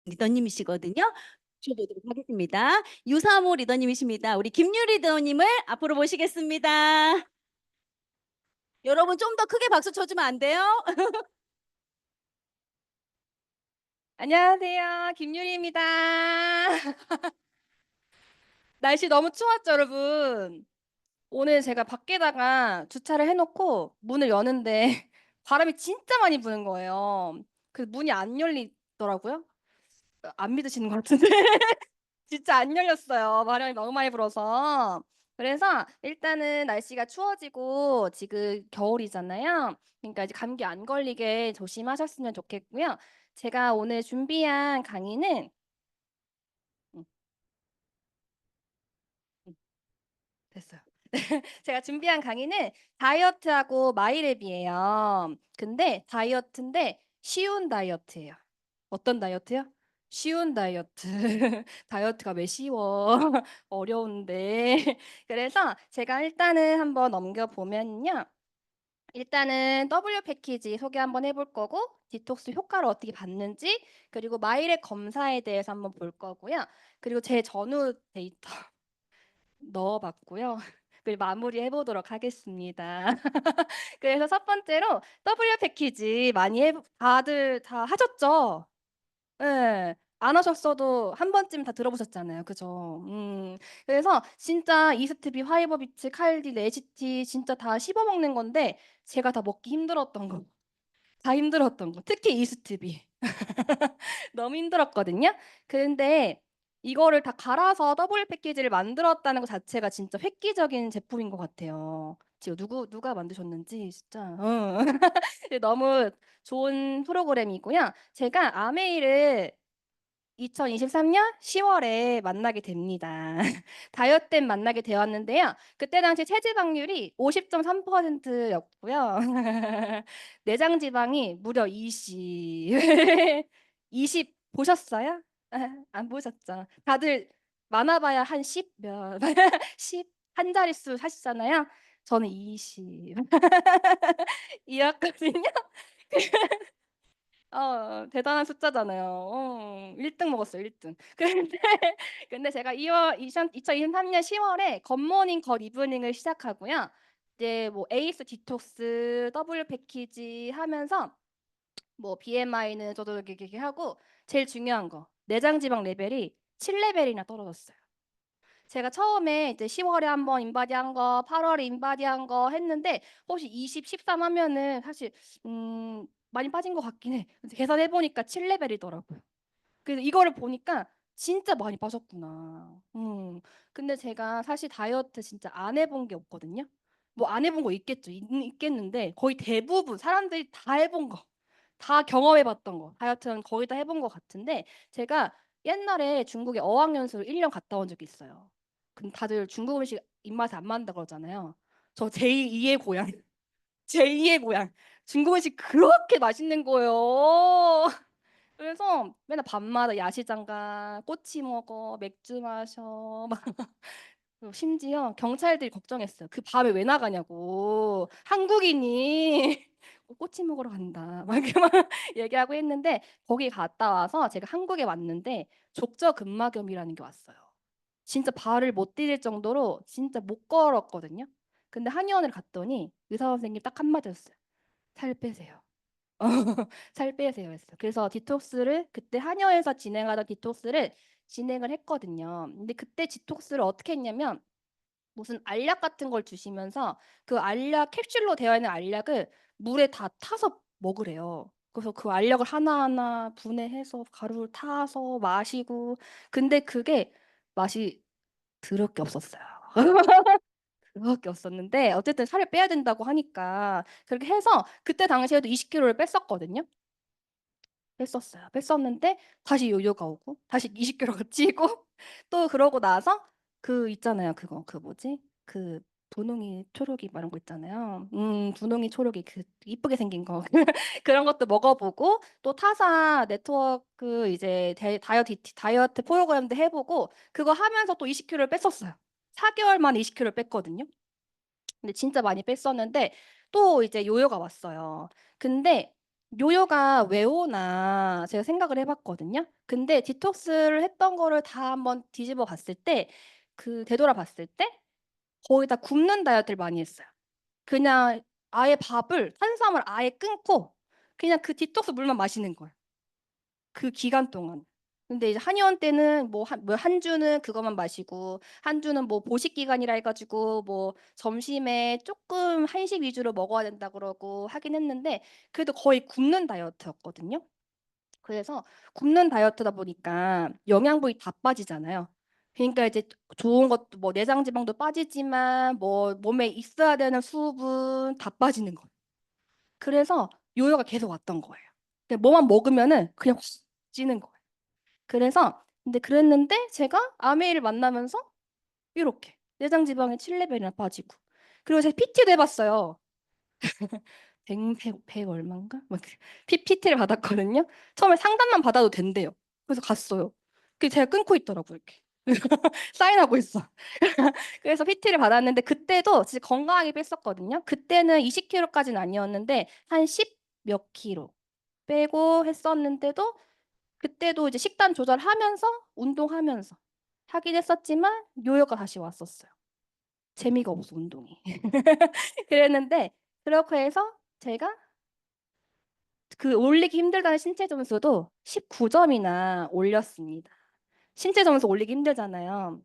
리더님이시거든요. 모셔보도록 하겠습니다. 유사모 리더님이십니다. 우리 김유리 리더님을 앞으로 모시겠습니다. 여러분 좀 더 크게 박수 쳐주면 안 돼요? 안녕하세요. 김유리입니다. 날씨 너무 추웠죠, 여러분? 오늘 제가 밖에다가 주차를 해 놓고 문을 여는데 바람이 진짜 많이 부는 거예요. 그래서 문이 안 열리더라고요. 안 믿으시는 것 같은데 진짜 안 열렸어요, 바람이 너무 많이 불어서. 그래서 일단은 날씨가 추워지고 지금 겨울이잖아요. 그러니까 이제 감기 안 걸리게 조심하셨으면 좋겠고요. 제가 오늘 준비한 강의는 음. 음. 됐어요. 제가 준비한 강의는 다이어트하고 마이랩이에요. 근데 다이어트인데 쉬운 다이어트예요. 어떤 다이어트요? 쉬운 다이어트. 다이어트가 왜 쉬워? 어려운데. 그래서 제가 일단은 한번 넘겨보면요. 일단은 W 패키지 소개 한번 해볼 거고, 디톡스 효과를 어떻게 받는지, 그리고 마이랩 검사에 대해서 한번 볼 거고요. 그리고 제 전후 데이터 넣어봤고요. 그리고 마무리해 보도록 하겠습니다. 그래서 첫 번째로 W 패키지 많이 다들 다 하셨죠? 예. 안 하셨어도 한 번쯤 다 들어보셨잖아요. 그죠? 그래서 진짜 이스트비, 화이버비츠, 칼디, 레시티 진짜 다 씹어 먹는 건데 제가 다 먹기 힘들었던 거. 다 힘들었던 거. 특히 이스트비. 너무 힘들었거든요. 근데 이거를 다 갈아서 더블 패키지를 만들었다는 것 자체가 진짜 획기적인 제품인 것 같아요. 지금 누가 만드셨는지 진짜 너무 좋은 프로그램이고요. 제가 아메이를 2023년 10월에 만나게 됩니다. 다이어트템 만나게 되었는데요. 그때 당시 체지방률이 50.3%였고요. 내장 지방이 무려 20. 20 보셨어요? 안 보셨죠? 다들 많아봐야 한 10 몇, 10 한 자릿수 사시잖아요. 저는 20 이었거든요. 대단한 숫자잖아요. 1등 먹었어요, 1등. 근데 제가 2023년 10월에 굿모닝 굿 이브닝을 시작하고요. 이제 뭐 에이스 디톡스, 더블 패키지 하면서 뭐 BMI는 저도 이렇게 하고 제일 중요한 거 내장 지방 레벨이 7레벨이나 떨어졌어요. 제가 처음에 이제 10월에 한번 인바디 한 거, 8월에 인바디 한 거 했는데 혹시 20, 13 하면은 사실 많이 빠진 것 같긴 해. 근데 계산해 보니까 7레벨이더라고요. 그래서 이거를 보니까 진짜 많이 빠졌구나. 근데 제가 사실 다이어트 진짜 안 해본 게 없거든요. 뭐 안 해본 거 있겠죠. 있겠는데 거의 대부분 사람들이 다 해본 거, 다 경험해봤던 거, 다이어트는 거의 다 해본 것 같은데 제가 옛날에 중국에 어학연수를 1년 갔다 온 적이 있어요. 근데 다들 중국 음식 입맛에 안 맞는다 그러잖아요. 저 제2의 고향, 제2의 고향. 중국 음식 그렇게 맛있는 거예요. 그래서 맨날 밤마다 야시장 가, 꼬치 먹어, 맥주 마셔, 막 그리고 심지어 경찰들이 걱정했어요. 그 밤에 왜 나가냐고. 한국인이 꼬치 먹으러 간다. 막 이렇게 막 얘기하고 했는데 거기 갔다 와서 제가 한국에 왔는데 족저근막염이라는 게 왔어요. 진짜 발을 못 디딜 정도로 진짜 못 걸었거든요. 근데 한의원을 갔더니 의사 선생님 딱 한마디였어요. 살 빼세요. 살 빼세요 했어요. 그래서 디톡스를 그때 한여에서 진행하던 디톡스를 진행을 했거든요. 근데 그때 디톡스를 어떻게 했냐면 무슨 알약 같은 걸 주시면서 그 알약 캡슐로 되어 있는 알약을 물에 다 타서 먹으래요. 그래서 그 알약을 하나하나 분해해서 가루를 타서 마시고 근데 그게 맛이 더럽게 없었어요. 그거밖에 없었는데 어쨌든 살을 빼야 된다고 하니까 그렇게 해서 그때 당시에도 20kg를 뺐었거든요. 뺐었어요. 뺐었는데 다시 요요가 오고 다시 20kg가 찌고 또 그러고 나서 그 있잖아요. 그거 그 뭐지? 그 분홍이 초록이 막 이런 거 있잖아요. 분홍이 초록이 그 이쁘게 생긴 거 그런 것도 먹어보고 또 타사 네트워크 이제 다이어트 프로그램도 해보고 그거 하면서 또 20kg를 뺐었어요. 4개월 만에 20kg를 뺐거든요. 근데 진짜 많이 뺐었는데 또 이제 요요가 왔어요. 근데 요요가 왜 오나 제가 생각을 해봤거든요. 근데 디톡스를 했던 거를 다 한번 뒤집어 봤을 때, 되돌아 봤을 때 거의 다 굶는 다이어트를 많이 했어요. 그냥 아예 탄수화물 아예 끊고 그냥 그 디톡스 물만 마시는 거예요. 그 기간 동안. 근데 이제 한의원 때는 한 주는 그것만 마시고 한 주는 뭐 보식 기간이라 해가지고 뭐 점심에 조금 한식 위주로 먹어야 된다 그러고 하긴 했는데 그래도 거의 굶는 다이어트였거든요. 그래서 굶는 다이어트다 보니까 영양분이 다 빠지잖아요. 그러니까 이제 좋은 것도 뭐 내장 지방도 빠지지만 뭐 몸에 있어야 되는 수분 다 빠지는 거예요. 그래서 요요가 계속 왔던 거예요. 그냥 뭐만 먹으면은 그냥 확 찌는 거예요. 그래서 근데 그랬는데 제가 아메이를 만나면서 이렇게 내장 지방이 7레벨이나 빠지고 그리고 제가 PT도 해봤어요. 100 얼마인가? 막 PT를 받았거든요. 처음에 상담만 받아도 된대요. 그래서 갔어요. 그 제가 끊고 있더라고요. 이렇게 사인하고 있어. 그래서 PT를 받았는데 그때도 진짜 건강하게 뺐었거든요. 그때는 20kg까지는 아니었는데 한 10 몇 킬로 빼고 했었는데도 그때도 이제 식단 조절하면서 운동하면서 하긴 했었지만 요요가 다시 왔었어요. 재미가 없어 운동이. 그랬는데 그렇게 해서 제가 그 올리기 힘들다는 신체 점수도 19점이나 올렸습니다. 신체 점수 올리기 힘들잖아요.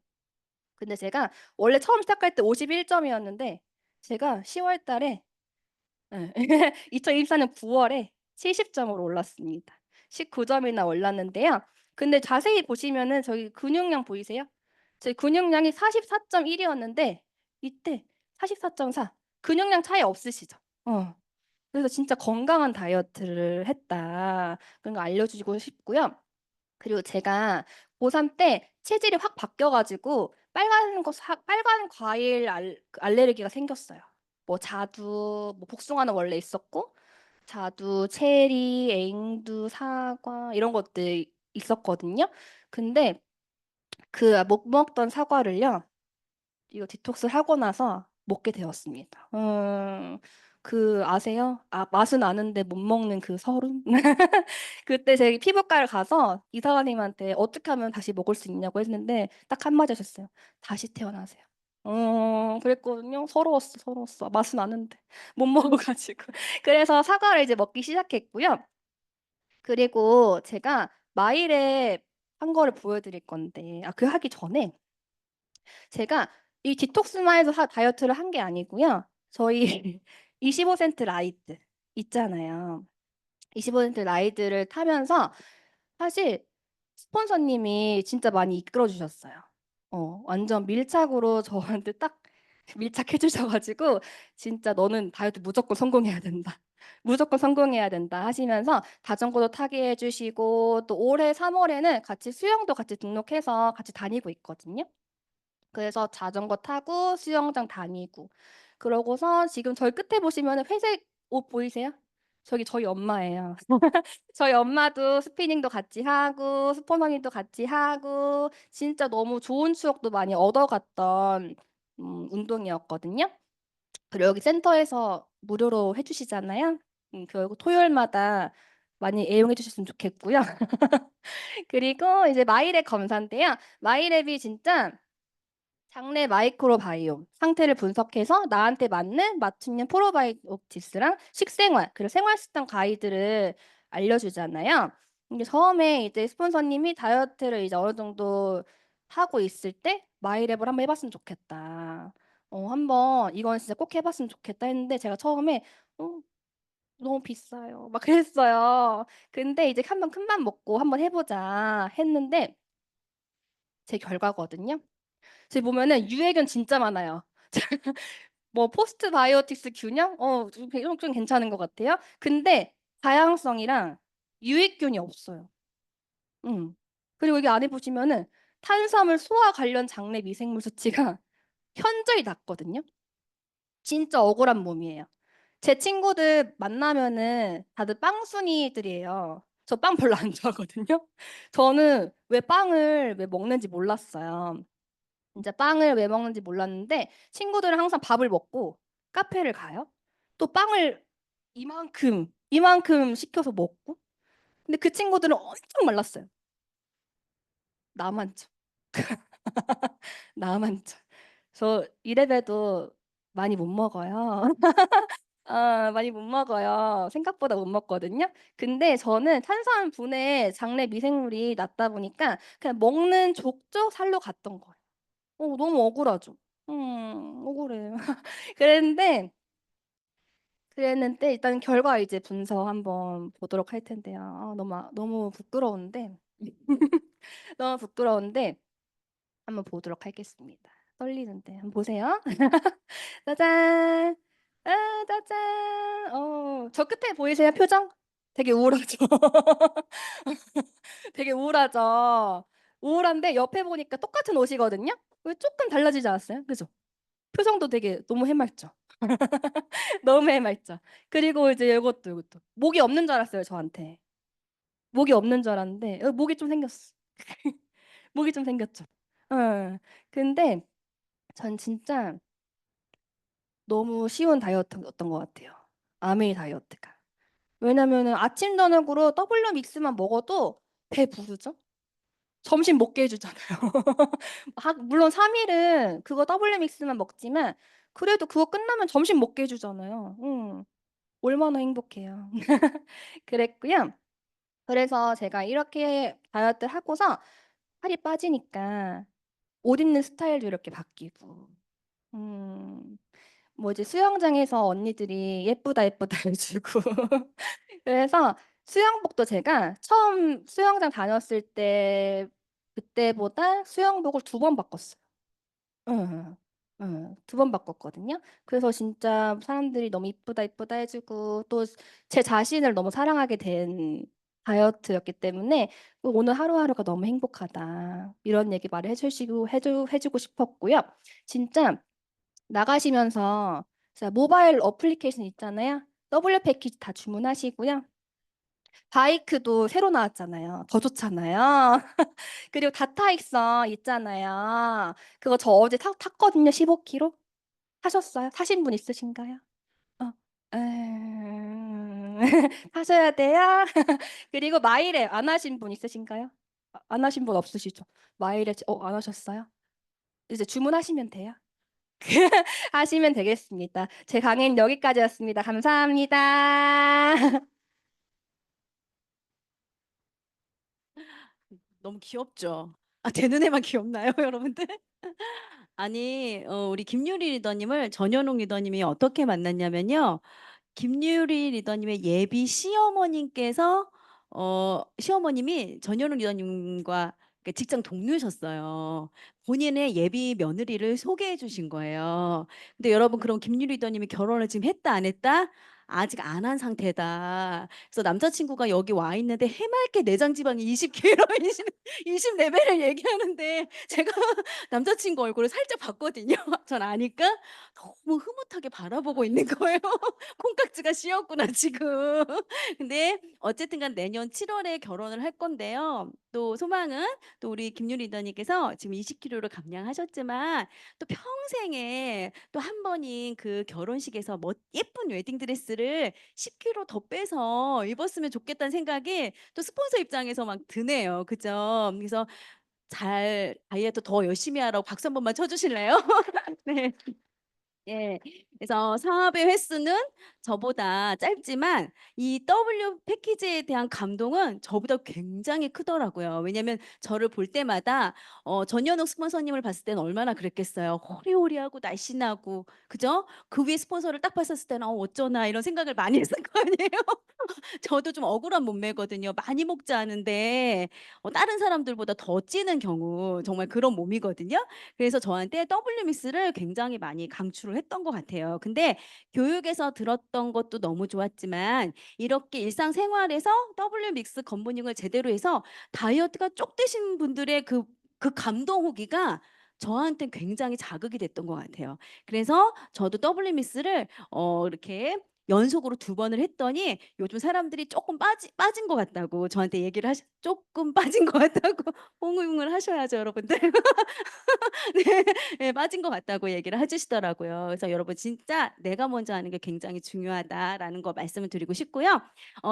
근데 제가 원래 처음 시작할 때 51점이었는데 제가 10월 달에 2024년 9월에 70점으로 올랐습니다. 19점이나 올랐는데요. 근데 자세히 보시면은 저기 근육량 보이세요? 저희 근육량이 44.1이었는데 이때 44.4. 근육량 차이 없으시죠? 그래서 진짜 건강한 다이어트를 했다. 그런 거 알려주고 싶고요. 그리고 제가 고3 때 체질이 확 바뀌어가지고 빨간 과일 알레르기가 생겼어요. 뭐 자두, 뭐 복숭아는 원래 있었고 자두, 체리, 앵두, 사과 이런 것들 있었거든요. 근데 그 못 먹던 사과를요. 이거 디톡스 하고 나서 먹게 되었습니다. 아세요? 맛은 아는데 못 먹는 그 서름? 그때 제 피부과를 가서 의사님한테 어떻게 하면 다시 먹을 수 있냐고 했는데 딱 한마디 하셨어요. 다시 태어나세요. 그랬거든요. 서러웠어. 맛은 아는데 못 먹어가지고. 그래서 사과를 이제 먹기 시작했고요. 그리고 제가 마일에 한 거를 보여드릴 건데, 그 하기 전에 제가 이 디톡스만 해서 다이어트를 한 게 아니고요. 저희 25센트 라이드 있잖아요. 25센트 라이드를 타면서 사실 스폰서님이 진짜 많이 이끌어 주셨어요. 완전 밀착으로 저한테 딱 밀착해 주셔가지고 진짜 너는 다이어트 무조건 성공해야 된다. 무조건 성공해야 된다 하시면서 자전거도 타게 해주시고 또 올해 3월에는 같이 수영도 같이 등록해서 같이 다니고 있거든요. 그래서 자전거 타고 수영장 다니고 그러고서 지금 저희 끝에 보시면 회색 옷 보이세요? 저희 엄마예요. 저희 엄마도 스피닝도 같이 하고 스포너닝도 같이 하고 진짜 너무 좋은 추억도 많이 얻어갔던 운동이었거든요. 그리고 여기 센터에서 무료로 해주시잖아요. 그리고 토요일마다 많이 애용해 주셨으면 좋겠고요. 그리고 이제 마이랩 검사인데요. 마이랩이 진짜 장내 마이크로바이옴 상태를 분석해서 나한테 맞는 맞춤형 프로바이오틱스랑 식생활 그리고 생활습관 가이드를 알려주잖아요. 이게 처음에 이제 스폰서님이 다이어트를 이제 어느 정도 하고 있을 때 마이랩을 한번 해봤으면 좋겠다. 한번 이건 진짜 꼭 해봤으면 좋겠다 했는데 제가 처음에 너무 비싸요. 막 그랬어요. 근데 이제 한번 큰맘 먹고 한번 해보자 했는데 제 결과거든요. 지금 보면은 유해균 진짜 많아요. 뭐 포스트 바이오틱스 균형? 좀 괜찮은 것 같아요. 근데 다양성이랑 유익균이 없어요. 음. 그리고 여기 안에 보시면은 탄수화물 소화 관련 장내 미생물 수치가 현저히 낮거든요. 진짜 억울한 몸이에요. 제 친구들 만나면은 다들 빵순이들이에요. 저 빵 별로 안 좋아하거든요. 저는 왜 먹는지 몰랐어요. 이제 빵을 왜 먹는지 몰랐는데 친구들은 항상 밥을 먹고 카페를 가요. 또 빵을 이만큼 시켜서 먹고. 근데 그 친구들은 엄청 말랐어요. 나만 좀. 나만 좀. 저 이래봬도 많이 못 먹어요. 많이 못 먹어요. 생각보다 못 먹거든요. 근데 저는 탄수화물분해 장내 미생물이 낮다 보니까 그냥 먹는 족족 살로 갔던 거예요. 너무 억울하죠. 억울해요. 그랬는데 일단 결과 이제 분석 한번 보도록 할 텐데요. 너무 부끄러운데 너무 부끄러운데 한번 보도록 하겠습니다. 떨리는데 한번 보세요. 짜잔. 짜잔. 저 끝에 보이세요? 표정? 되게 우울하죠. 되게 우울하죠. 우울한데 옆에 보니까 똑같은 옷이거든요. 왜 조금 달라지지 않았어요? 그죠? 표정도 되게 너무 해맑죠. 너무 해맑죠. 그리고 이제 이것도 목이 없는 줄 알았어요, 저한테. 목이 없는 줄 알았는데 목이 좀 생겼어. 목이 좀 생겼죠. 어. 근데 전 진짜 너무 쉬운 다이어트였던 것 같아요. 아메이 다이어트가. 왜냐면은 아침 저녁으로 더블유 믹스만 먹어도 배 부르죠. 점심 먹게 해주잖아요. 물론 3일은 그거 더블유 믹스만 먹지만 그래도 그거 끝나면 점심 먹게 해주잖아요. 얼마나 행복해요. 그랬고요. 그래서 제가 이렇게 다이어트 하고서 살이 빠지니까 옷 입는 스타일도 이렇게 바뀌고, 음, 뭐 이제 수영장에서 언니들이 예쁘다 예쁘다 해주고 그래서 수영복도 제가 처음 수영장 다녔을 때 그때보다 수영복을 2번 바꿨어요. 응, 응, 2번 바꿨거든요. 그래서 진짜 사람들이 너무 이쁘다 이쁘다 해주고 또 제 자신을 너무 사랑하게 된 다이어트였기 때문에 오늘 하루하루가 너무 행복하다 이런 얘기 말을 해주고 싶었고요. 진짜 나가시면서 자, 모바일 어플리케이션 있잖아요. W 패키지 다 주문하시고요. 바이크도 새로 나왔잖아요. 더 좋잖아요. 그리고 다타익선 있잖아요. 그거 저 어제 탔거든요. 15km. 타셨어요? 타신 분 있으신가요? 어. 타셔야 돼요. 그리고 마일에 안 하신 분 있으신가요? 안 하신 분 없으시죠? 마일에 안 하셨어요? 이제 주문하시면 돼요. 하시면 되겠습니다. 제 강의는 여기까지였습니다. 감사합니다. 너무 귀엽죠? 제 눈에만 귀엽나요, 여러분들? 아니, 우리 김유리 리더님을 전현웅 리더님이 어떻게 만났냐면요. 김유리 리더님의 예비 시어머님께서 시어머님이 전현우 리더님과 직장 동료셨어요. 본인의 예비 며느리를 소개해 주신 거예요. 근데 여러분 그럼 김유리 리더님이 결혼을 지금 했다 안 했다? 아직 안 한 상태다. 그래서 남자친구가 여기 와 있는데 해맑게 내장 지방이 20kg, 20 레벨을 얘기하는데 제가 남자친구 얼굴을 살짝 봤거든요. 전 아니까 너무 흐뭇하게 바라보고 있는 거예요. 콩깍지가 씌었구나 지금. 근데 어쨌든 간 내년 7월에 결혼을 할 건데요. 또 소망은 또 우리 김유 리더님께서 지금 20kg를 감량하셨지만 또 평생에 또 한 번인 그 결혼식에서 예쁜 웨딩 드레스를 10kg 더 빼서 입었으면 좋겠다는 생각이 또 스폰서 입장에서 막 드네요. 그죠? 그래서 잘 다이어트 더 열심히 하라고 박수 한 번만 쳐 주실래요? 네. 예. 그래서 사업의 횟수는 저보다 짧지만 이 W 패키지에 대한 감동은 저보다 굉장히 크더라고요. 왜냐면 저를 볼 때마다 전현욱 스폰서님을 봤을 때는 얼마나 그랬겠어요. 호리호리하고 날씬하고 그죠? 그 위에 스폰서를 딱 봤었을 때는 어쩌나 이런 생각을 많이 했을 거 아니에요. 저도 좀 억울한 몸매거든요. 많이 먹지 않은데 다른 사람들보다 더 찌는 경우 정말 그런 몸이거든요. 그래서 저한테 W 믹스를 굉장히 많이 강추를 했던 것 같아요. 근데 교육에서 들었던 것도 너무 좋았지만 이렇게 일상생활에서 W 믹스 건보닝을 제대로 해서 다이어트가 쪽 되신 분들의 그 감동 후기가 저한테 굉장히 자극이 됐던 것 같아요. 그래서 저도 W 믹스를 이렇게 연속으로 2번을 했더니 요즘 사람들이 조금 빠진 것 같다고 저한테 얘기를 조금 빠진 것 같다고 호응을 하셔야죠, 여러분들. 네. 예, 빠진 것 같다고 얘기를 해 주시더라고요. 그래서 여러분 진짜 '내가 먼저 하는 게 굉장히 중요하다.'라는 거 말씀을 드리고 싶고요.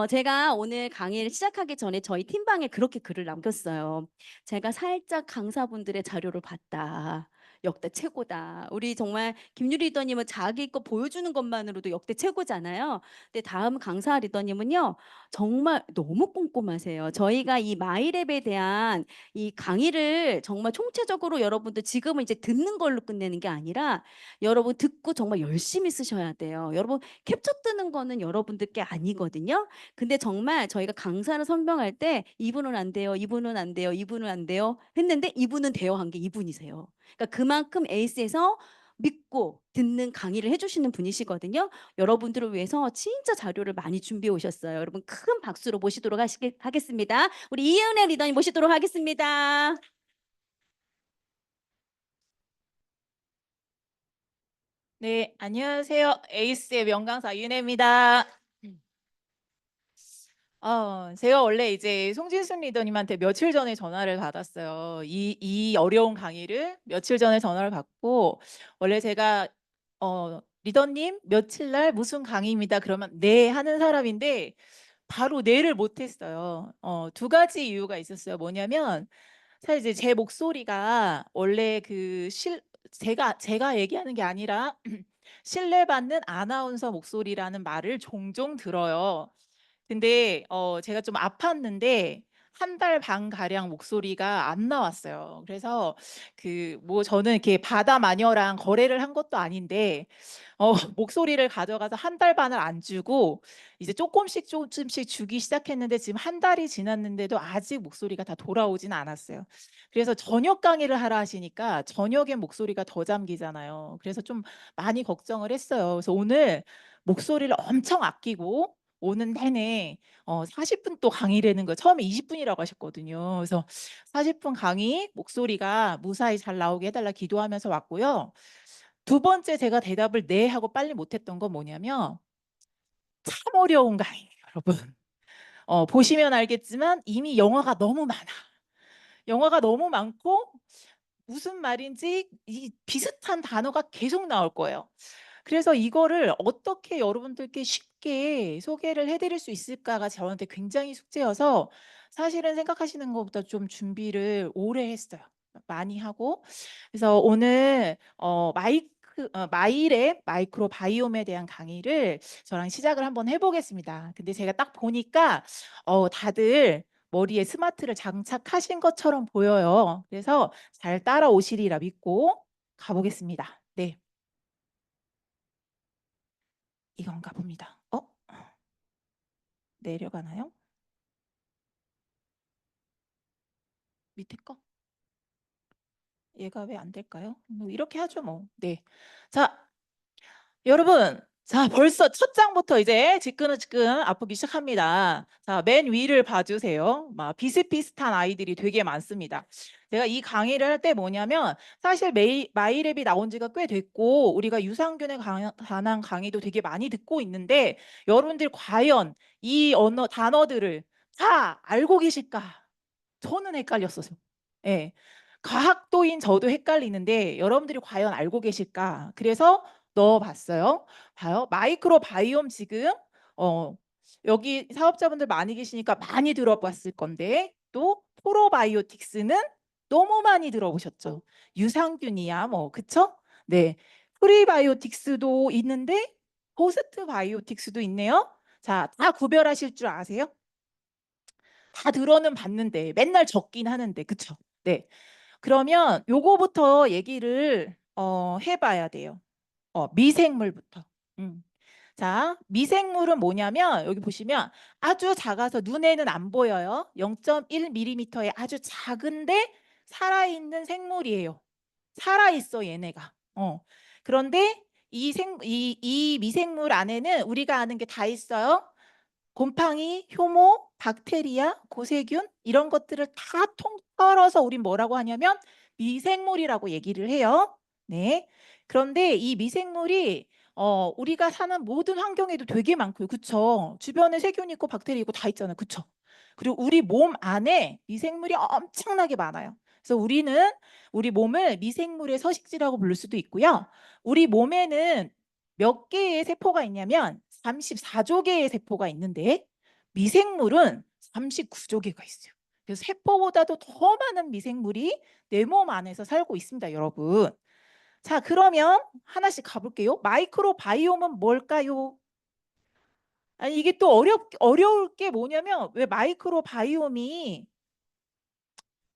제가 오늘 강의를 시작하기 전에 저희 팀방에 그렇게 글을 남겼어요. "제가 살짝 강사분들의 자료를 봤다. 역대 최고다." 우리 정말 김유리 리더님은 자기 거 보여주는 것만으로도 역대 최고잖아요. 근데 다음 강사 리더님은요. 정말 너무 꼼꼼하세요. 저희가 이 마이랩에 대한 이 강의를 정말 총체적으로 여러분들 지금은 이제 듣는 걸로 끝내는 게 아니라 여러분 듣고 정말 열심히 쓰셔야 돼요. 여러분 캡처 뜨는 거는 여러분들 게 아니거든요. 근데 정말 저희가 강사를 설명할 때 "이분은 안 돼요. 이분은 안 돼요. 이분은 안 돼요." 했는데 이분은 돼요 한 게 이분이세요. 그러니까 그만큼 에이스에서 믿고 듣는 강의를 해 주시는 분이시거든요. 여러분들을 위해서 진짜 자료를 많이 준비해 오셨어요. 여러분 큰 박수로 모시도록 하겠습니다. 우리 이은혜 리더님 모시도록 하겠습니다. 네, 안녕하세요. 에이스의 명강사 윤혜입니다. 제가 원래 이제 송진순 리더님한테 며칠 전에 전화를 받았어요. 이 어려운 강의를 며칠 전에 전화를 받고, 원래 제가, 리더님, 며칠 날 무슨 강의입니다. 그러면 네 하는 사람인데, 바로 네를 못했어요. 2가지 이유가 있었어요. 뭐냐면, 사실 이제 제 목소리가 원래 제가 얘기하는 게 아니라 신뢰받는 아나운서 목소리라는 말을 종종 들어요. 근데 제가 좀 아팠는데 한 달 반 가량 목소리가 안 나왔어요. 그래서 뭐 저는 이렇게 바다 마녀랑 거래를 한 것도 아닌데 목소리를 가져가서 한 달 반을 안 주고 이제 조금씩 조금씩 주기 시작했는데 지금 한 달이 지났는데도 아직 목소리가 다 돌아오진 않았어요. 그래서 저녁 강의를 하라 하시니까 저녁에 목소리가 더 잠기잖아요. 그래서 좀 많이 걱정을 했어요. 그래서 오늘 목소리를 엄청 아끼고 오는 내내 40분 또 강의라는 거 처음에 20분이라고 하셨거든요. 그래서 40분 강의 목소리가 무사히 잘 나오게 해달라 기도하면서 왔고요. 2번째 제가 대답을 네 하고 빨리 못했던 건 뭐냐면 참 어려운 강의예요, 여러분. 보시면 알겠지만 이미 영어가 너무 많아. 영어가 너무 많고 무슨 말인지 이 비슷한 단어가 계속 나올 거예요. 그래서 이거를 어떻게 여러분들께 쉽게 소개를 해드릴 수 있을까가 저한테 굉장히 숙제여서 사실은 생각하시는 것보다 좀 준비를 오래 했어요. 많이 하고. 그래서 오늘 마일의 마이크로 바이옴에 대한 강의를 저랑 시작을 한번 해보겠습니다. 근데 제가 딱 보니까 다들 머리에 스마트를 장착하신 것처럼 보여요. 그래서 잘 따라오시리라 믿고 가보겠습니다. 네. 이건가 봅니다. 내려가나요? 밑에 거? 얘가 왜 안 될까요? 뭐 이렇게 하죠 뭐. 네. 자, 여러분. 자, 벌써 첫 장부터 이제 지끈지끈 아프기 시작합니다. 자, 맨 위를 봐주세요. 막 비슷비슷한 아이들이 되게 많습니다. 제가 이 강의를 할 때 뭐냐면 사실 마이랩이 나온 지가 꽤 됐고 우리가 유산균에 관한 강의도 되게 많이 듣고 있는데 여러분들 과연 이 단어들을 다 알고 계실까? 저는 헷갈렸어요. 예. 과학도인 저도 헷갈리는데 여러분들이 과연 알고 계실까? 그래서 넣어봤어요. 봐요. 마이크로 바이옴 지금 여기 사업자분들 많이 계시니까 많이 들어봤을 건데 또 프로바이오틱스는 너무 많이 들어보셨죠. 유산균이야 뭐 그쵸? 네. 프리바이오틱스도 있는데 포스트 바이오틱스도 있네요. 자, 다 구별하실 줄 아세요? 다 들어는 봤는데 맨날 적긴 하는데 그쵸? 네. 그러면 요거부터 얘기를 해봐야 돼요. 미생물부터. 음. 자, 미생물은 뭐냐면 여기 보시면 아주 작아서 눈에는 안 보여요. 0.1mm의 아주 작은데 살아있는 생물이에요. 살아있어 얘네가. 그런데 이 미생물 안에는 우리가 아는 게 다 있어요. 곰팡이, 효모, 박테리아, 고세균 이런 것들을 다 통틀어서 우린 뭐라고 하냐면 미생물이라고 얘기를 해요. 네. 그런데 이 미생물이 우리가 사는 모든 환경에도 되게 많고요. 그쵸? 주변에 세균 있고 박테리아 있고 다 있잖아요. 그쵸? 그리고 우리 몸 안에 미생물이 엄청나게 많아요. 그래서 우리는 우리 몸을 미생물의 서식지라고 부를 수도 있고요. 우리 몸에는 몇 개의 세포가 있냐면 34조 개의 세포가 있는데 미생물은 39조 개가 있어요. 그래서 세포보다도 더 많은 미생물이 내 몸 안에서 살고 있습니다, 여러분. 자, 그러면 하나씩 가볼게요. 마이크로바이옴은 뭘까요? 아니, 이게 또 어려울 게 뭐냐면 왜 마이크로바이옴이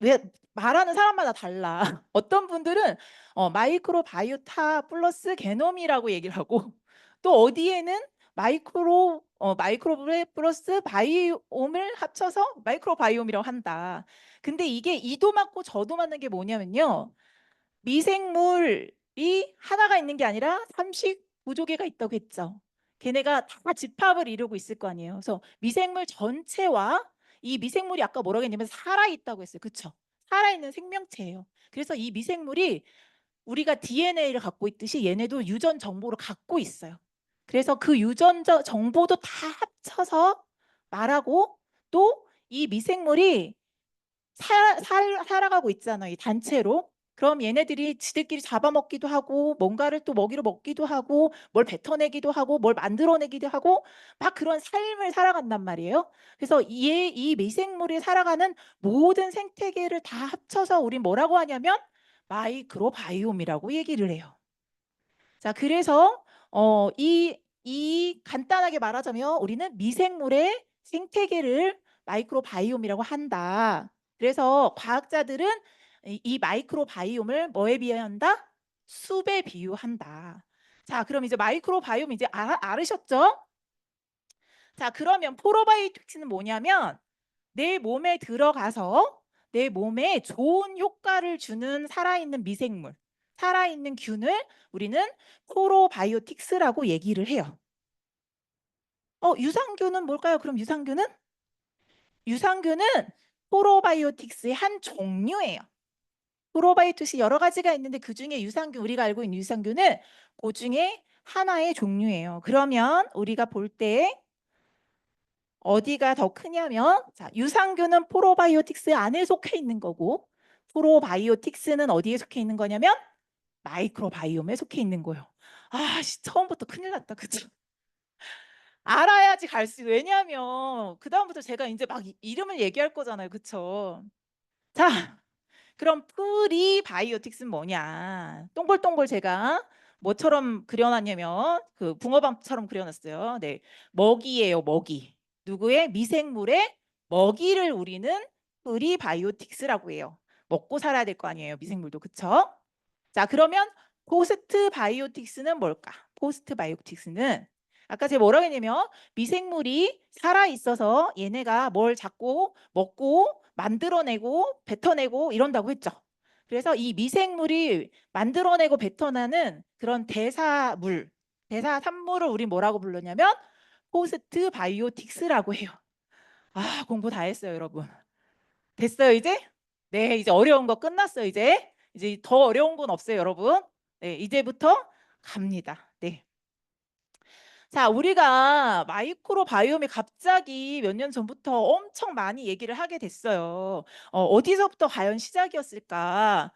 왜 말하는 사람마다 달라. 어떤 분들은 마이크로바이오타 플러스 게놈이라고 얘기를 하고 또 어디에는 마이크로 플러스 바이옴을 합쳐서 마이크로바이옴이라고 한다. 근데 이게 이도 맞고 저도 맞는 게 뭐냐면요. 미생물이 하나가 있는 게 아니라 39조 개가 있다고 했죠. 걔네가 다 집합을 이루고 있을 거 아니에요. 그래서 미생물 전체와 이 미생물이 아까 뭐라고 했냐면 살아있다고 했어요. 그쵸? 살아있는 생명체예요. 그래서 이 미생물이 우리가 DNA를 갖고 있듯이 얘네도 유전 정보를 갖고 있어요. 그래서 그 유전 정보도 다 합쳐서 말하고 또 이 미생물이 살아가고 있잖아요. 이 단체로. 그럼 얘네들이 지들끼리 잡아먹기도 하고 뭔가를 또 먹이로 먹기도 하고 뭘 뱉어내기도 하고 뭘 만들어내기도 하고 막 그런 삶을 살아간단 말이에요. 그래서 이 미생물이 살아가는 모든 생태계를 다 합쳐서 우린 뭐라고 하냐면 마이크로바이옴이라고 얘기를 해요. 자, 그래서 이 간단하게 말하자면 우리는 미생물의 생태계를 마이크로바이옴이라고 한다. 그래서 과학자들은 이 마이크로바이옴을 뭐에 비유한다? 숲에 비유한다. 자, 그럼 이제 마이크로바이옴 이제 알으셨죠? 자, 그러면 프로바이오틱스는 뭐냐면 내 몸에 들어가서 내 몸에 좋은 효과를 주는 살아있는 미생물, 살아있는 균을 우리는 프로바이오틱스라고 얘기를 해요. 유산균은 뭘까요? 그럼 유산균은 프로바이오틱스의 한 종류예요. 프로바이오틱스 여러 가지가 있는데 그중에 유산균, 우리가 알고 있는 유산균은 그 중에 하나의 종류예요. 그러면 우리가 볼 때 어디가 더 크냐면 자, 유산균은 프로바이오틱스 안에 속해 있는 거고 프로바이오틱스는 어디에 속해 있는 거냐면 마이크로바이옴에 속해 있는 거예요. 처음부터 큰일 났다. 그쵸? 알아야지 갈 수. 왜냐하면 그다음부터 제가 이제 막 이름을 얘기할 거잖아요. 그쵸? 자, 그럼 프리바이오틱스는 뭐냐? 동글동글 제가 뭐처럼 그려놨냐면 그 붕어빵처럼 그려놨어요. 네, 먹이예요, 먹이. 누구의? 미생물의 먹이를 우리는 프리바이오틱스라고 해요. 먹고 살아야 될 거 아니에요, 미생물도. 그쵸? 자, 그러면 포스트 바이오틱스는 뭘까? 포스트 바이오틱스는 아까 제가 뭐라고 했냐면 미생물이 살아 있어서 얘네가 뭘 자꾸 먹고 만들어내고 뱉어내고 이런다고 했죠. 그래서 이 미생물이 만들어내고 뱉어내는 그런 대사물, 대사산물을 우리 뭐라고 부르냐면 포스트 바이오틱스라고 해요. 공부 다 했어요, 여러분. 됐어요, 이제? 네, 이제 어려운 거 끝났어요, 이제. 이제 더 어려운 건 없어요, 여러분. 네, 이제부터 갑니다. 네. 자, 우리가 마이크로바이옴이 갑자기 몇 년 전부터 엄청 많이 얘기를 하게 됐어요. 어디서부터 과연 시작이었을까?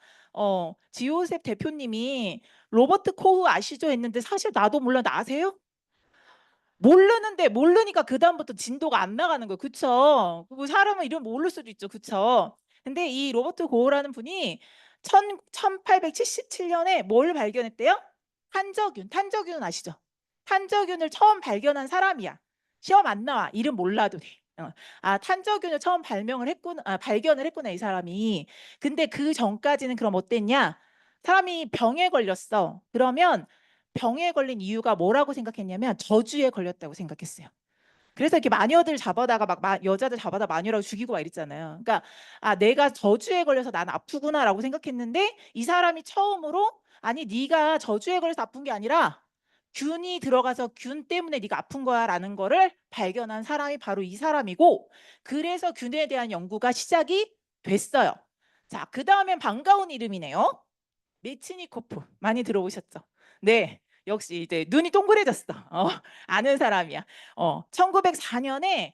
지오셉 대표님이 로버트 코흐 아시죠? 했는데 사실 나도 몰랐는데 아세요? 모르는데 모르니까 그다음부터 진도가 안 나가는 거예요. 그쵸? 뭐 사람은 이름 모를 수도 있죠. 그쵸? 근데 이 로버트 고흐라는 분이 1877년에 뭘 발견했대요? 탄저균 아시죠? 탄저균을 처음 발견한 사람이야. 시험 안 나와. 이름 몰라도 돼. 탄저균을 처음 발견을 했구나, 이 사람이. 근데 그 전까지는 그럼 어땠냐? 사람이 병에 걸렸어. 그러면 병에 걸린 이유가 뭐라고 생각했냐면 저주에 걸렸다고 생각했어요. 그래서 이렇게 마녀들 잡아다가 막 여자들 잡아다 마녀라고 죽이고 막 이랬잖아요. 그러니까 내가 저주에 걸려서 난 아프구나라고 생각했는데 이 사람이 처음으로 아니 네가 저주에 걸려서 아픈 게 아니라 균이 들어가서 균 때문에 네가 아픈 거야라는 거를 발견한 사람이 바로 이 사람이고 그래서 균에 대한 연구가 시작이 됐어요. 자, 그다음엔 반가운 이름이네요. 메치니코프 많이 들어보셨죠? 네. 역시 이제 눈이 동그래졌어. 아는 사람이야. 1904년에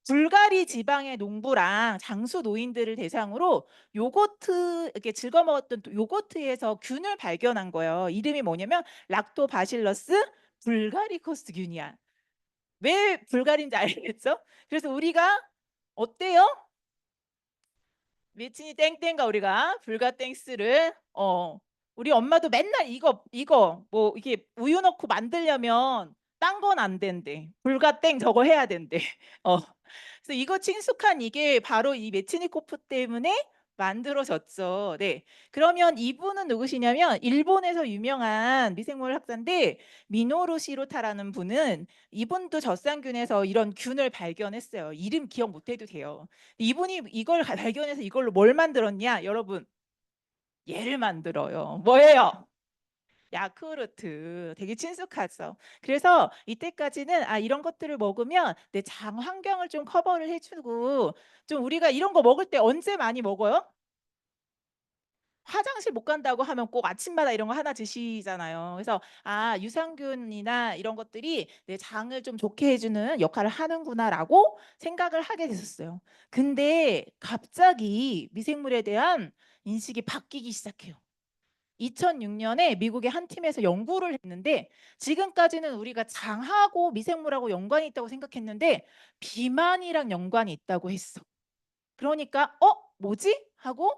불가리 지방의 농부랑 장수 노인들을 대상으로 요거트 이렇게 즐겨 먹었던 요거트에서 균을 발견한 거예요. 이름이 뭐냐면 락토바실러스 불가리코스균이야. 왜 불가리인지 알겠죠? 그래서 우리가 어때요? 미친이 땡땡가 우리가 불가 땡스를 우리 엄마도 맨날 이거 뭐 이게 우유 넣고 만들려면 딴 건 안 된대. 불가 땡 저거 해야 된대. 어. 그래서 이거 친숙한 이게 바로 이 메치니코프 때문에 만들어졌죠. 네. 그러면 이분은 누구시냐면 일본에서 유명한 미생물 학자인데 미노루 시로타라는 분은 이분도 젖산균에서 이런 균을 발견했어요. 이름 기억 못해도 돼요. 이분이 이걸 발견해서 이걸로 뭘 만들었냐? 여러분, 얘를 만들어요. 뭐예요? 야쿠르트. 되게 친숙하죠. 그래서 이때까지는 이런 것들을 먹으면 내 장 환경을 좀 커버를 해주고 좀 우리가 이런 거 먹을 때 언제 많이 먹어요? 화장실 못 간다고 하면 꼭 아침마다 이런 거 하나 드시잖아요. 그래서 유산균이나 이런 것들이 내 장을 좀 좋게 해주는 역할을 하는구나라고 생각을 하게 됐었어요. 근데 갑자기 미생물에 대한 인식이 바뀌기 시작해요. 2006년에 미국의 한 팀에서 연구를 했는데 지금까지는 우리가 장하고 미생물하고 연관이 있다고 생각했는데 비만이랑 연관이 있다고 했어. 그러니까 뭐지? 하고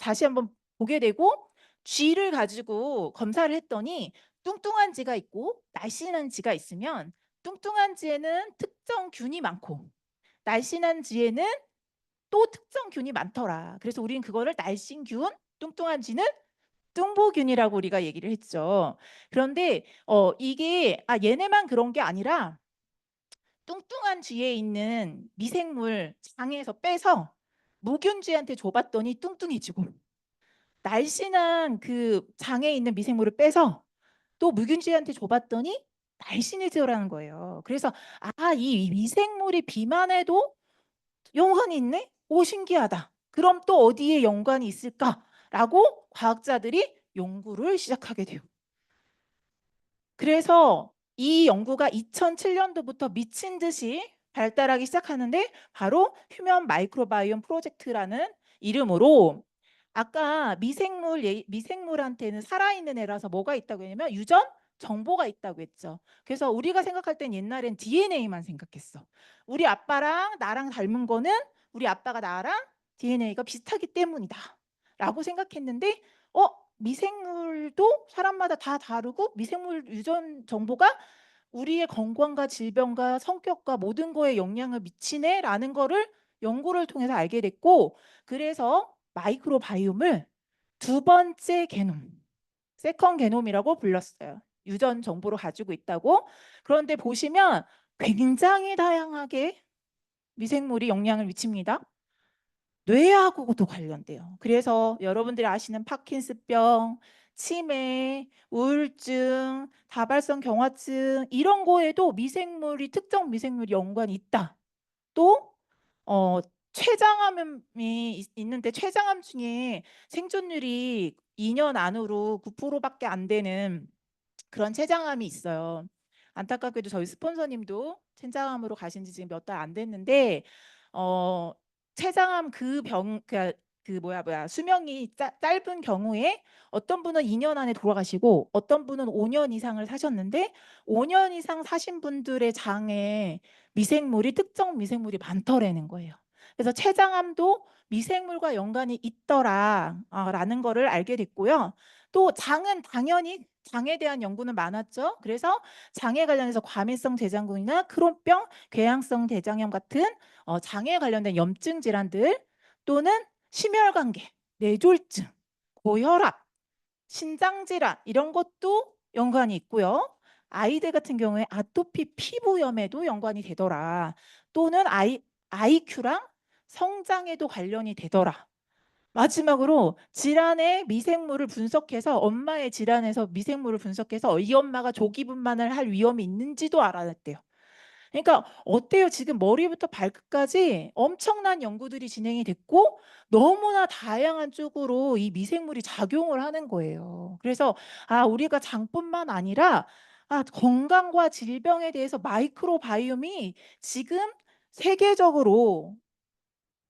다시 한번 보게 되고 쥐를 가지고 검사를 했더니 뚱뚱한 쥐가 있고 날씬한 쥐가 있으면 뚱뚱한 쥐에는 특정 균이 많고 날씬한 쥐에는 또 특정 균이 많더라. 그래서 우리는 그거를 날씬균, 뚱뚱한 쥐는 뚱보균이라고 우리가 얘기를 했죠. 그런데 이게 얘네만 그런 게 아니라 뚱뚱한 쥐에 있는 미생물 장에서 빼서 무균쥐한테 줘봤더니 뚱뚱해지고 날씬한 그 장에 있는 미생물을 빼서 또 무균쥐한테 줘봤더니 날씬해지더라는 거예요. 그래서 이 미생물이 비만에도 연관이 있네? 오, 신기하다. 그럼 또 어디에 연관이 있을까라고 과학자들이 연구를 시작하게 돼요. 그래서 이 연구가 2007년도부터 미친 듯이 발달하기 시작하는데 바로 휴먼 마이크로바이옴 프로젝트라는 이름으로 아까 미생물한테는 살아있는 애라서 뭐가 있다고 했냐면 유전 정보가 있다고 했죠. 그래서 우리가 생각할 땐 옛날엔 DNA만 생각했어. 우리 아빠랑 나랑 닮은 거는 우리 아빠가 나랑 DNA가 비슷하기 때문이다 라고 생각했는데 미생물도 사람마다 다 다르고 미생물 유전 정보가 우리의 건강과 질병과 성격과 모든 거에 영향을 미치네라는 거를 연구를 통해서 알게 됐고 그래서 마이크로바이옴을 두 번째 게놈, 세컨 게놈이라고 불렀어요. 유전 정보를 가지고 있다고. 그런데 보시면 굉장히 다양하게 미생물이 영향을 미칩니다. 뇌하고도 관련돼요. 그래서 여러분들이 아시는 파킨스병, 치매, 우울증, 다발성 경화증 이런 거에도 특정 미생물이 연관이 있다. 또 췌장암이 있는데 췌장암 중에 생존율이 2년 안으로 9%밖에 안 되는 그런 췌장암이 있어요. 안타깝게도 저희 스폰서님도 췌장암으로 가신 지 지금 몇 달 안 됐는데 췌장암 수명이 짧은 경우에 어떤 분은 2년 안에 돌아가시고 어떤 분은 5년 이상을 사셨는데 5년 이상 사신 분들의 장에 특정 미생물이 많더라는 거예요. 그래서 췌장암도 미생물과 연관이 있더라라는 거를 알게 됐고요. 또 장은 당연히 장에 대한 연구는 많았죠. 그래서 장에 관련해서 과민성 대장균이나 크론병, 궤양성 대장염 같은 장에 관련된 염증 질환들 또는 심혈관계, 뇌졸중, 고혈압, 신장질환 이런 것도 연관이 있고요. 아이들 같은 경우에 아토피 피부염에도 연관이 되더라. 또는 IQ랑 성장에도 관련이 되더라. 마지막으로 질환의 미생물을 분석해서 엄마의 질환에서 미생물을 분석해서 이 엄마가 조기분만을 할 위험이 있는지도 알아냈대요. 그러니까 어때요? 지금 머리부터 발끝까지 엄청난 연구들이 진행이 됐고 너무나 다양한 쪽으로 이 미생물이 작용을 하는 거예요. 그래서 우리가 장뿐만 아니라 건강과 질병에 대해서 마이크로바이옴이 지금 세계적으로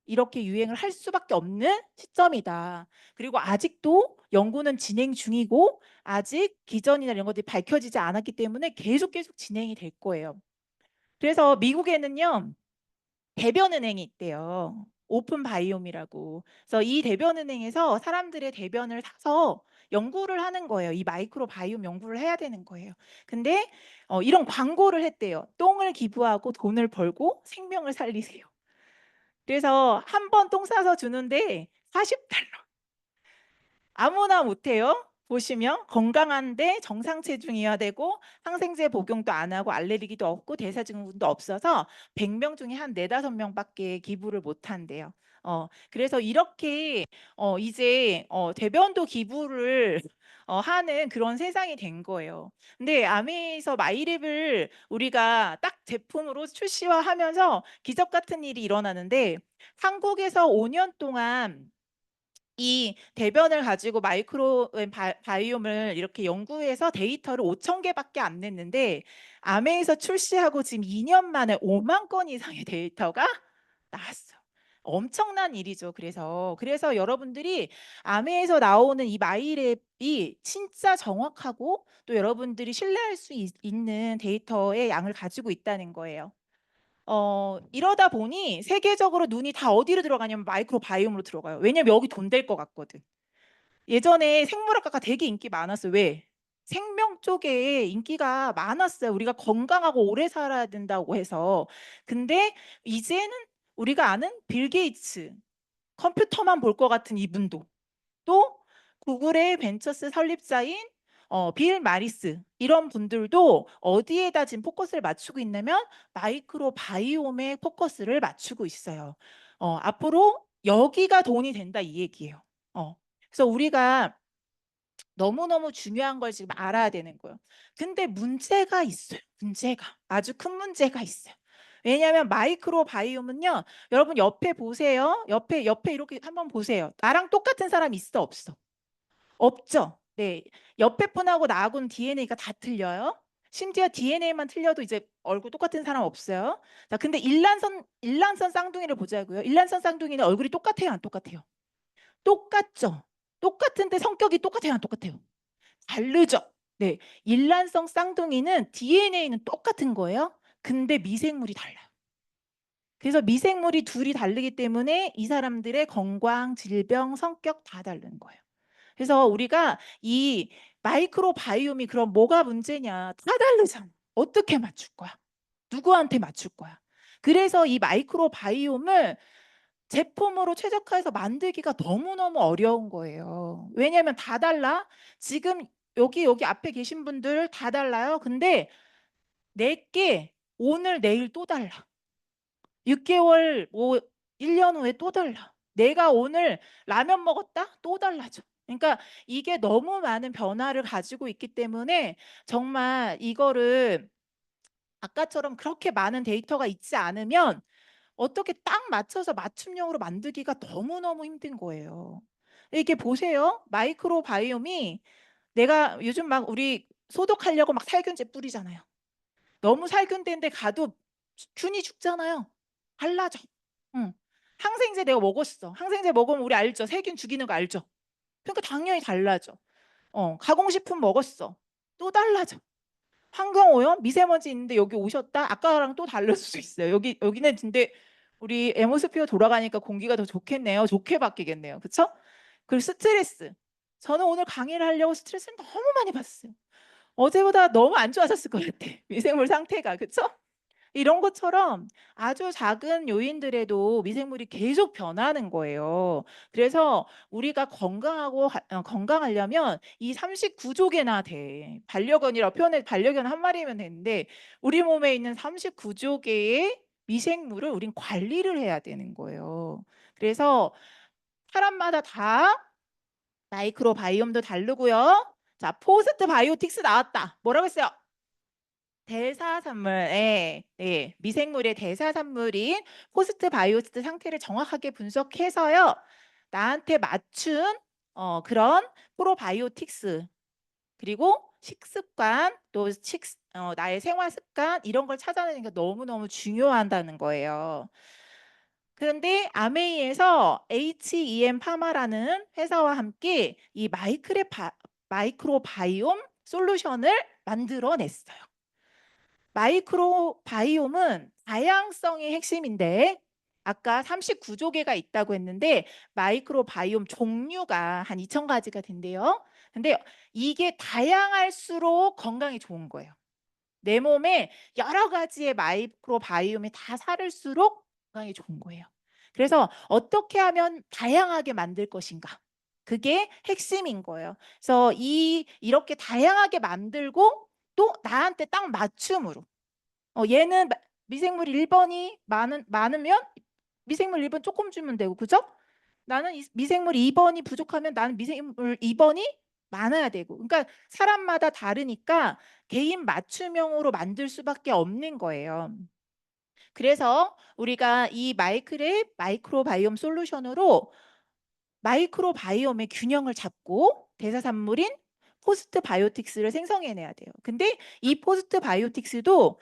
이렇게 유행을 할 수밖에 없는 시점이다. 그리고 아직도 연구는 진행 중이고 아직 기전이나 이런 것들이 밝혀지지 않았기 때문에 계속 진행이 될 거예요. 그래서 미국에는요, 대변은행이 있대요. 오픈 바이옴이라고. 그래서 이 대변은행에서 사람들의 대변을 사서 연구를 하는 거예요. 이 마이크로 바이옴 연구를 해야 되는 거예요. 근데 이런 광고를 했대요. 똥을 기부하고 돈을 벌고 생명을 살리세요. 그래서 한 번 똥 싸서 주는데 $40. 아무나 못해요. 보시면 건강한데 정상 체중이어야 되고 항생제 복용도 안 하고 알레르기도 없고 대사증후군도 없어서 100명 중에 한 4~5명밖에 기부를 못 한대요. 그래서 이렇게 이제 대변도 기부를 하는 그런 세상이 된 거예요. 근데 아메에서 마이랩을 우리가 딱 제품으로 출시화하면서 기적 같은 일이 일어나는데 한국에서 5년 동안 이 대변을 가지고 바이옴을 이렇게 연구해서 데이터를 5,000개밖에 안 냈는데 아메에서 출시하고 지금 2년 만에 5만 건 이상의 데이터가 나왔어요. 엄청난 일이죠. 그래서 여러분들이 아메에서 나오는 이 마이랩이 진짜 정확하고 또 여러분들이 신뢰할 수 있는 데이터의 양을 가지고 있다는 거예요. 이러다 보니 세계적으로 눈이 다 어디로 들어가냐면 마이크로바이옴으로 들어가요. 왜냐면 여기 돈 될 것 같거든. 예전에 생물학과가 되게 인기 많았어요. 왜? 생명 쪽에 인기가 많았어요. 우리가 건강하고 오래 살아야 된다고 해서. 근데 이제는 우리가 아는 빌 게이츠, 컴퓨터만 볼 것 같은 이분도, 또 구글의 벤처스 설립자인 빌 마리스, 이런 분들도 어디에다 지금 포커스를 맞추고 있냐면 마이크로 바이옴에 포커스를 맞추고 있어요. 앞으로 여기가 돈이 된다 이 얘기예요. 그래서 우리가 너무너무 중요한 걸 지금 알아야 되는 거예요. 근데 문제가 있어요. 아주 큰 문제가 있어요. 왜냐하면 마이크로 바이옴은요, 여러분 옆에 보세요. 옆에 이렇게 한번 보세요. 나랑 똑같은 사람 있어 없어? 없죠. 네, 옆에 분하고 나하고는 DNA가 다 틀려요. 심지어 DNA만 틀려도 이제 얼굴 똑같은 사람 없어요. 자, 근데 일란선 쌍둥이를 보자고요. 일란선 쌍둥이는 얼굴이 똑같아요, 안 똑같아요? 똑같죠. 똑같은데 성격이 똑같아요, 안 똑같아요? 다르죠. 네, 일란성 쌍둥이는 DNA는 똑같은 거예요. 근데 미생물이 달라요. 그래서 미생물이 둘이 다르기 때문에 이 사람들의 건강, 질병, 성격 다 다른 거예요. 그래서 우리가 이 마이크로 바이옴이 그럼 뭐가 문제냐? 다 다르잖아. 어떻게 맞출 거야? 누구한테 맞출 거야? 그래서 이 마이크로 바이옴을 제품으로 최적화해서 만들기가 너무너무 어려운 거예요. 왜냐하면 다 달라. 지금 여기 앞에 계신 분들 다 달라요. 근데 내게 오늘 내일 또 달라. 6개월 1년 후에 또 달라. 내가 오늘 라면 먹었다? 또 달라져. 그러니까 이게 너무 많은 변화를 가지고 있기 때문에 정말 이거를 아까처럼 그렇게 많은 데이터가 있지 않으면 어떻게 딱 맞춰서 맞춤형으로 만들기가 너무너무 힘든 거예요. 이렇게 보세요. 마이크로 바이옴이 내가 요즘 막 우리 소독하려고 막 살균제 뿌리잖아요. 너무 살균된데 가도 균이 죽잖아요. 달라져. 응. 항생제 내가 먹었어. 항생제 먹으면 우리 알죠? 세균 죽이는 거 알죠? 그러니까 당연히 달라져. 가공식품 먹었어. 또 달라져. 환경오염, 미세먼지 있는데 여기 오셨다? 아까랑 또 다를 수 있어요. 여기는 근데 우리 애모스피어 돌아가니까 공기가 더 좋겠네요. 좋게 바뀌겠네요. 그렇죠? 그리고 스트레스. 저는 오늘 강의를 하려고 스트레스를 너무 많이 받았어요. 어제보다 너무 안 좋아졌을 것 같아. 미생물 상태가. 그렇죠? 이런 것처럼 아주 작은 요인들에도 미생물이 계속 변하는 거예요. 그래서 우리가 건강하려면 이 39족이나 돼. 반려견이라고 표현해, 반려견 한 마리면 되는데 우리 몸에 있는 39족의 미생물을 우린 관리를 해야 되는 거예요. 그래서 사람마다 다 마이크로바이옴도 다르고요. 자, 포스트 바이오틱스 나왔다. 뭐라고 했어요? 대사산물의 미생물의 대사산물인 호스트 바이오스트 상태를 정확하게 분석해서요. 나한테 맞춘 그런 프로바이오틱스 그리고 식습관 또 나의 생활 습관 이런 걸 찾아내는 게 너무너무 중요하다는 거예요. 그런데 아메이에서 HEM 파마라는 회사와 함께 이 마이크로바이옴 솔루션을 만들어냈어요. 마이크로바이옴은 다양성의 핵심인데 아까 39조 개가 있다고 했는데 마이크로바이옴 종류가 한 2,000가지가 된대요. 근데 이게 다양할수록 건강에 좋은 거예요. 내 몸에 여러 가지의 마이크로바이옴이 다 살을수록 건강에 좋은 거예요. 그래서 어떻게 하면 다양하게 만들 것인가? 그게 핵심인 거예요. 그래서 이렇게 다양하게 만들고 또 나한테 딱 맞춤으로 얘는 미생물 1번이 많으면 미생물 1번 조금 주면 되고 그죠? 나는 미생물 2번이 부족하면 나는 미생물 2번이 많아야 되고 그러니까 사람마다 다르니까 개인 맞춤형으로 만들 수밖에 없는 거예요. 그래서 우리가 이 마이크로바이옴 솔루션으로 마이크로바이옴의 균형을 잡고 대사산물인 포스트바이오틱스를 생성해내야 돼요. 근데 이 포스트바이오틱스도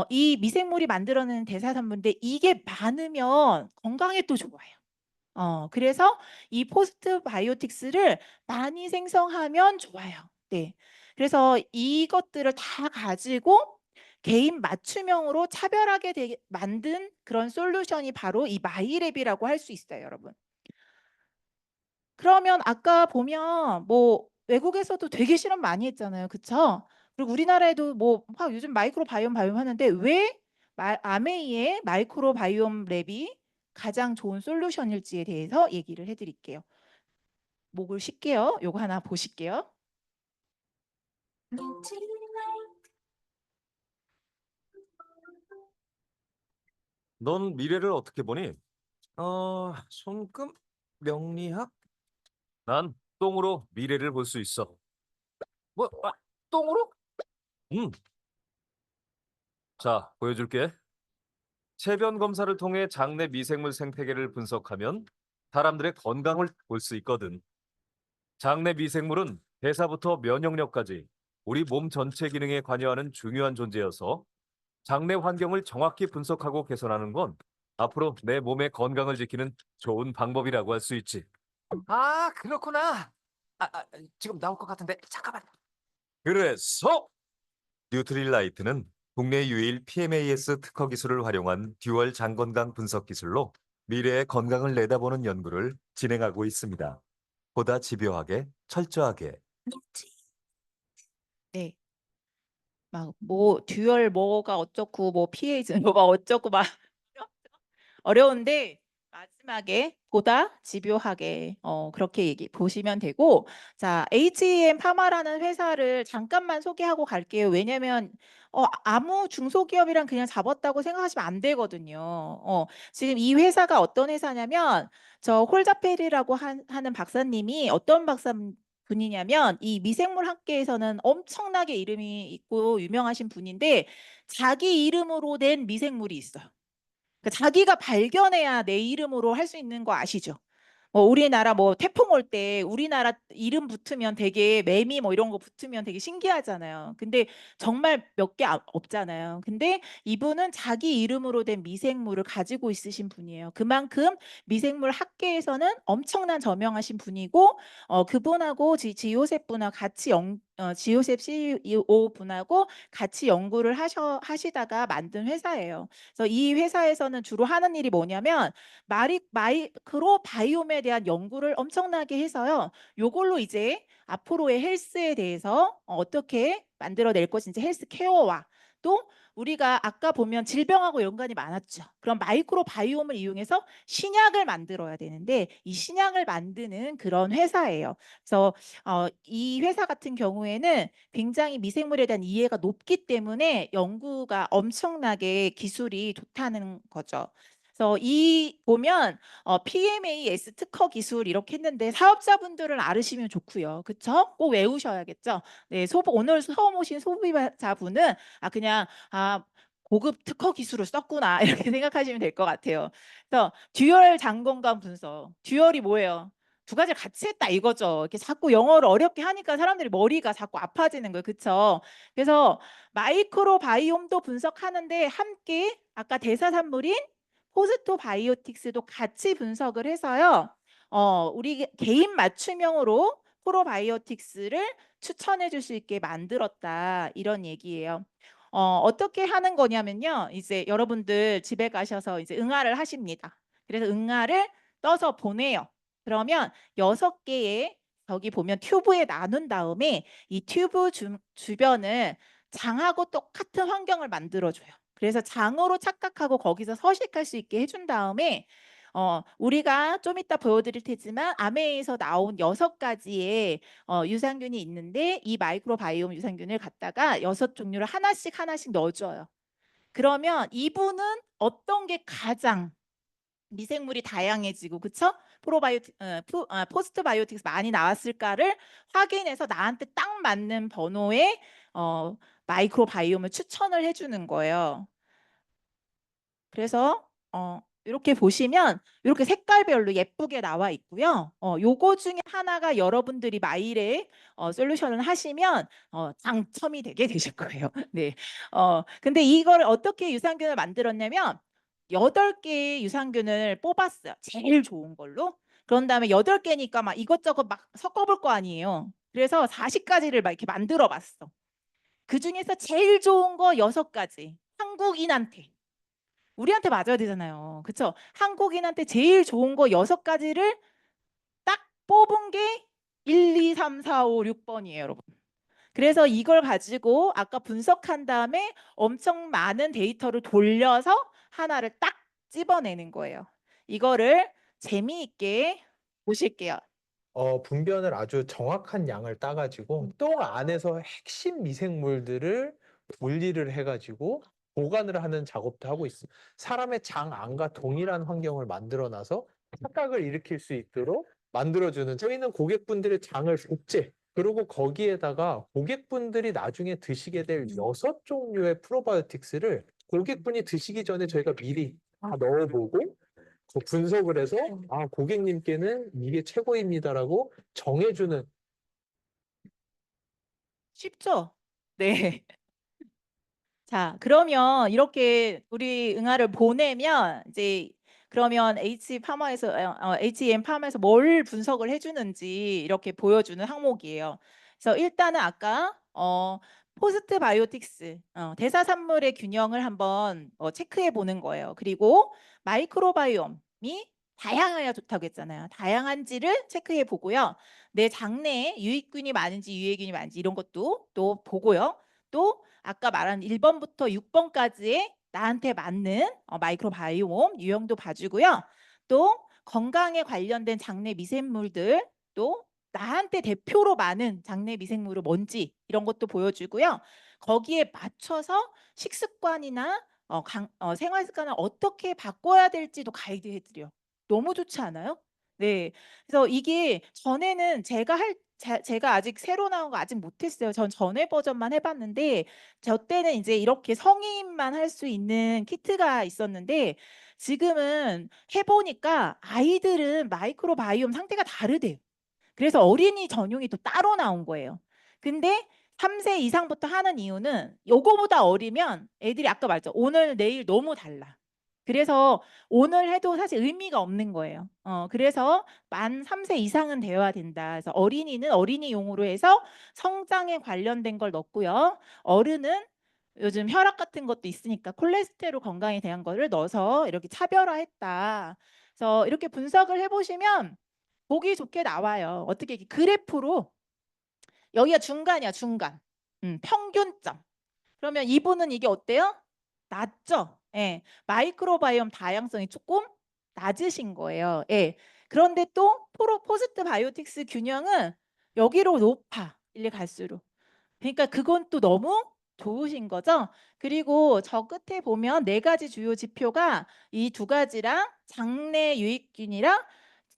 이 미생물이 만들어내는 대사산물인데 이게 많으면 건강에 또 좋아요. 그래서 이 포스트바이오틱스를 많이 생성하면 좋아요. 네. 그래서 이것들을 다 가지고 개인 맞춤형으로 차별하게 만든 그런 솔루션이 바로 이 마이랩이라고 할 수 있어요, 여러분. 그러면 아까 보면 뭐 외국에서도 되게 실험 많이 했잖아요. 그쵸? 그리고 우리나라에도 뭐 요즘 마이크로바이옴 하는데 왜 아메이의 마이크로바이옴 랩이 가장 좋은 솔루션일지에 대해서 얘기를 해드릴게요. 목을 쉴게요. 요거 하나 보실게요. 넌 미래를 어떻게 보니? 손금 명리학? 난 똥으로 미래를 볼 수 있어. 뭐, 똥으로? 응. 자, 보여줄게. 체변 검사를 통해 장내 미생물 생태계를 분석하면 사람들의 건강을 볼 수 있거든. 장내 미생물은 대사부터 면역력까지 우리 몸 전체 기능에 관여하는 중요한 존재여서 장내 환경을 정확히 분석하고 개선하는 건 앞으로 내 몸의 건강을 지키는 좋은 방법이라고 할 수 있지. 아, 그렇구나. 지금 나올 것 같은데 잠깐만. 그래서 뉴트릴라이트는 국내 유일 PMAS 특허 기술을 활용한 듀얼 장건강 분석 기술로 미래의 건강을 내다보는 연구를 진행하고 있습니다. 보다 집요하게, 철저하게. 네. 막 뭐 듀얼 뭐가 어쩌고 뭐 pH 뭐가 어쩌고 막 어려운데 마지막에 보다 집요하게 그렇게 보시면 되고 자 HEM 파마라는 회사를 잠깐만 소개하고 갈게요. 왜냐면 아무 중소기업이랑 그냥 잡았다고 생각하시면 안 되거든요. 지금 이 회사가 어떤 회사냐면 저 홀자페리라고 하는 박사님이 어떤 분이냐면 이 미생물 학계에서는 엄청나게 이름이 있고 유명하신 분인데 자기 이름으로 낸 미생물이 있어요. 그러니까 자기가 발견해야 내 이름으로 할 수 있는 거 아시죠? 우리나라 뭐 태풍 올 때 우리나라 이름 붙으면 되게 매미 뭐 이런 거 붙으면 되게 신기하잖아요. 근데 정말 몇 개 없잖아요. 근데 이분은 자기 이름으로 된 미생물을 가지고 있으신 분이에요. 그만큼 미생물 학계에서는 엄청난 저명하신 분이고 그분하고 지요셉 분하고 같이 지요셉 CEO 분하고 같이 연구를 하시다가 만든 회사예요. 그래서 이 회사에서는 주로 하는 일이 뭐냐면 마이크로 바이옴에 대한 연구를 엄청나게 해서요. 요걸로 이제 앞으로의 헬스에 대해서 어떻게 만들어낼 것인지 헬스 케어와 또 우리가 아까 보면 질병하고 연관이 많았죠. 그럼 마이크로 바이옴을 이용해서 신약을 만들어야 되는데 이 신약을 만드는 그런 회사예요. 그래서 이 회사 같은 경우에는 굉장히 미생물에 대한 이해가 높기 때문에 연구가 엄청나게 기술이 좋다는 거죠. 그래서 이 보면 PMAS 특허 기술 이렇게 했는데 사업자분들은 알으시면 좋고요. 그쵸? 꼭 외우셔야겠죠? 네, 오늘 처음 오신 소비자분은 그냥 고급 특허 기술을 썼구나 이렇게 생각하시면 될 것 같아요. 그래서 듀얼 장건강 분석. 듀얼이 뭐예요? 두 가지를 같이 했다 이거죠. 이렇게 자꾸 영어를 어렵게 하니까 사람들이 머리가 자꾸 아파지는 거예요. 그쵸? 그래서 마이크로 바이옴도 분석하는데 함께 아까 대사산물인 포스토바이오틱스도 같이 분석을 해서요. 우리 개인 맞춤형으로 프로바이오틱스를 추천해 줄 수 있게 만들었다. 이런 얘기예요. 어떻게 하는 거냐면요. 이제 여러분들 집에 가셔서 이제 응아를 하십니다. 그래서 응아를 떠서 보내요. 그러면 6개의 저기 보면 튜브에 나눈 다음에 이 튜브 주변을 장하고 똑같은 환경을 만들어줘요. 그래서 장으로 착각하고 거기서 서식할 수 있게 해준 다음에 우리가 좀 이따 보여드릴 테지만 암회에서 나온 6가지의 유산균이 있는데 이 마이크로바이옴 유산균을 갖다가 6종류를 하나씩 넣어줘요. 그러면 이분은 어떤 게 가장 미생물이 다양해지고 그쵸? 포스트 바이오틱스 많이 나왔을까를 확인해서 나한테 딱 맞는 번호의 마이크로바이옴을 추천을 해주는 거예요. 그래서 이렇게 보시면 이렇게 색깔별로 예쁘게 나와 있고요. 요거 중에 하나가 여러분들이 마일에 솔루션을 하시면 당첨이 되게 되실 거예요. 네. 근데 이걸 어떻게 유산균을 만들었냐면 8개의 유산균을 뽑았어요. 제일 좋은 걸로. 그런 다음에 8개니까 막 이것저것 막 섞어볼 거 아니에요. 그래서 40가지를 막 이렇게 만들어 봤어. 그 중에서 제일 좋은 거 6가지. 한국인한테. 우리한테 맞아야 되잖아요. 그쵸? 한국인한테 제일 좋은 거 6가지를 딱 뽑은 게 1, 2, 3, 4, 5, 6번이에요, 여러분. 그래서 이걸 가지고 아까 분석한 다음에 엄청 많은 데이터를 돌려서 하나를 딱 찝어내는 거예요. 이거를 재미있게 보실게요. 분변을 아주 정확한 양을 따가지고 똥 안에서 핵심 미생물들을 분리를 해가지고 보관을 하는 작업도 하고 있습니다. 사람의 장 안과 동일한 환경을 만들어놔서 착각을 일으킬 수 있도록 만들어주는, 저희는 고객분들의 장을 복제, 그리고 거기에다가 고객분들이 나중에 드시게 될 6종류의 프로바이오틱스를 고객분이 드시기 전에 저희가 미리 다 넣어보고 분석을 해서 고객님께는 이게 최고입니다라고 정해주는. 쉽죠? 네. 자, 그러면 이렇게 우리 응아를 보내면 이제 그러면 HEM 파마에서 뭘 분석을 해주는지 이렇게 보여주는 항목이에요. 그래서 일단은 아까 포스트 바이오틱스 대사산물의 균형을 한번 체크해 보는 거예요. 그리고 마이크로바이옴이 다양해야 좋다고 했잖아요. 다양한지를 체크해 보고요. 내 장내에 유익균이 많은지 유해균이 많은지 이런 것도 또 보고요. 또 아까 말한 1번부터 6번까지의 나한테 맞는 마이크로바이옴 유형도 봐주고요. 또 건강에 관련된 장내 미생물들 또 나한테 대표로 많은 장내 미생물은 뭔지 이런 것도 보여주고요. 거기에 맞춰서 식습관이나 생활 습관을 어떻게 바꿔야 될지도 가이드 해드려. 너무 좋지 않아요? 네. 그래서 이게 전에는 제가 아직 새로 나온 거 아직 못했어요. 전 전에 버전만 해봤는데 저 때는 이제 이렇게 성인만 할 수 있는 키트가 있었는데 지금은 해보니까 아이들은 마이크로바이옴 상태가 다르대요. 그래서 어린이 전용이 또 따로 나온 거예요. 근데 3세 이상부터 하는 이유는 요거보다 어리면 애들이 아까 말했죠. 오늘 내일 너무 달라. 그래서 오늘 해도 사실 의미가 없는 거예요. 그래서 만 3세 이상은 되어야 된다. 그래서 어린이는 어린이용으로 해서 성장에 관련된 걸 넣고요. 어른은 요즘 혈압 같은 것도 있으니까 콜레스테롤 건강에 대한 거를 넣어서 이렇게 차별화했다. 그래서 이렇게 분석을 해보시면 보기 좋게 나와요. 어떻게 그래프로 여기가 중간이야, 중간. 평균점. 그러면 이분은 이게 어때요? 낮죠? 예. 마이크로바이옴 다양성이 조금 낮으신 거예요. 예. 그런데 또 포스트 바이오틱스 균형은 여기로 높아. 일리 갈수록. 그러니까 그건 또 너무 좋으신 거죠? 그리고 저 끝에 보면 4가지 주요 지표가 이 2가지랑 장내 유익균이랑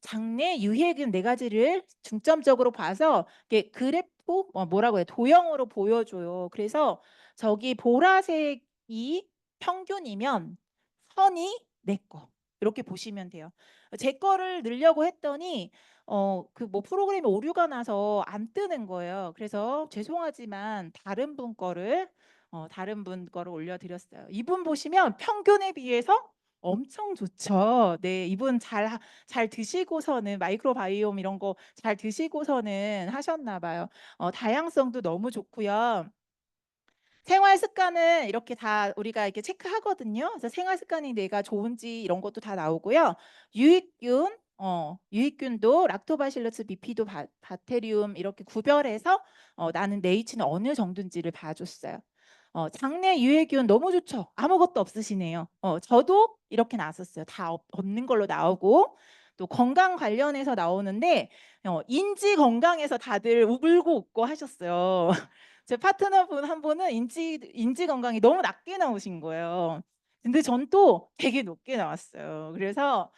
장내 유해균 4가지를 중점적으로 봐서 이게 그래프 뭐라고 해요? 도형으로 보여줘요. 그래서 저기 보라색이 평균이면 선이 내 거. 이렇게 보시면 돼요. 제 거를 넣으려고 했더니 그 뭐 프로그램에 오류가 나서 안 뜨는 거예요. 그래서 죄송하지만 다른 분 거를 올려드렸어요. 이분 보시면 평균에 비해서 엄청 좋죠. 네, 이분 잘 드시고서는 마이크로바이옴 이런 거 잘 드시고서는 하셨나 봐요. 다양성도 너무 좋고요. 생활 습관은 이렇게 다 우리가 이렇게 체크하거든요. 그래서 생활 습관이 내가 좋은지 이런 것도 다 나오고요. 유익균도 락토바실러스 비피도 바테리움 이렇게 구별해서 나는 내 위치는 어느 정도인지를 봐줬어요. 장내 유해균 너무 좋죠. 아무것도 없으시네요. 저도 이렇게 나왔었어요. 다 없는 걸로 나오고 또 건강 관련해서 나오는데 인지 건강에서 다들 울고 웃고 하셨어요. 제 파트너분 한 분은 인지 건강이 너무 낮게 나오신 거예요. 근데 전 또 되게 높게 나왔어요. 그래서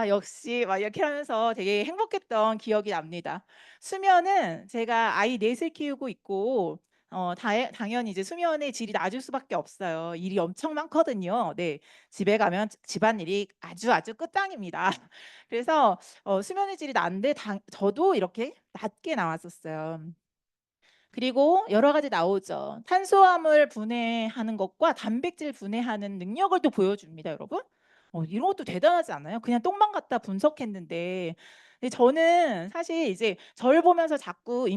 역시 막 이렇게 하면서 되게 행복했던 기억이 납니다. 수면은 제가 아이 넷을 키우고 있고 당연히 이제 수면의 질이 낮을 수밖에 없어요. 일이 엄청 많거든요. 네, 집에 가면 집안일이 아주 끝장입니다. 그래서 수면의 질이 낮은데 저도 이렇게 낮게 나왔었어요. 그리고 여러 가지 나오죠. 탄수화물 분해하는 것과 단백질 분해하는 능력을 또 보여줍니다, 여러분. 이런 것도 대단하지 않아요? 그냥 똥만 갖다 분석했는데. 근데 저는 사실 이제 저를 보면서 자꾸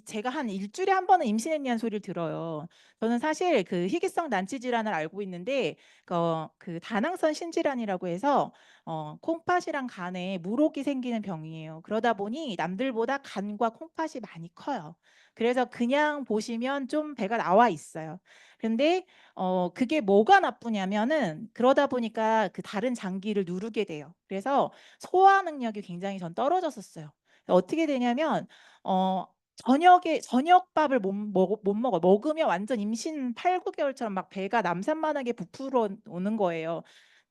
제가 한 일주일에 한 번은 임신했냐는 소리를 들어요. 저는 사실 그 희귀성 난치 질환을 알고 있는데 그 다낭성 신질환이라고 해서 콩팥이랑 간에 물혹이 생기는 병이에요. 그러다 보니 남들보다 간과 콩팥이 많이 커요. 그래서 그냥 보시면 좀 배가 나와 있어요. 근데 그게 뭐가 나쁘냐면은 그러다 보니까 그 다른 장기를 누르게 돼요. 그래서 소화 능력이 굉장히 전 떨어졌었어요. 어떻게 되냐면 저녁밥을 못 먹어요. 먹으면 완전 임신 8, 9개월처럼 막 배가 남산만하게 부풀어 오는 거예요.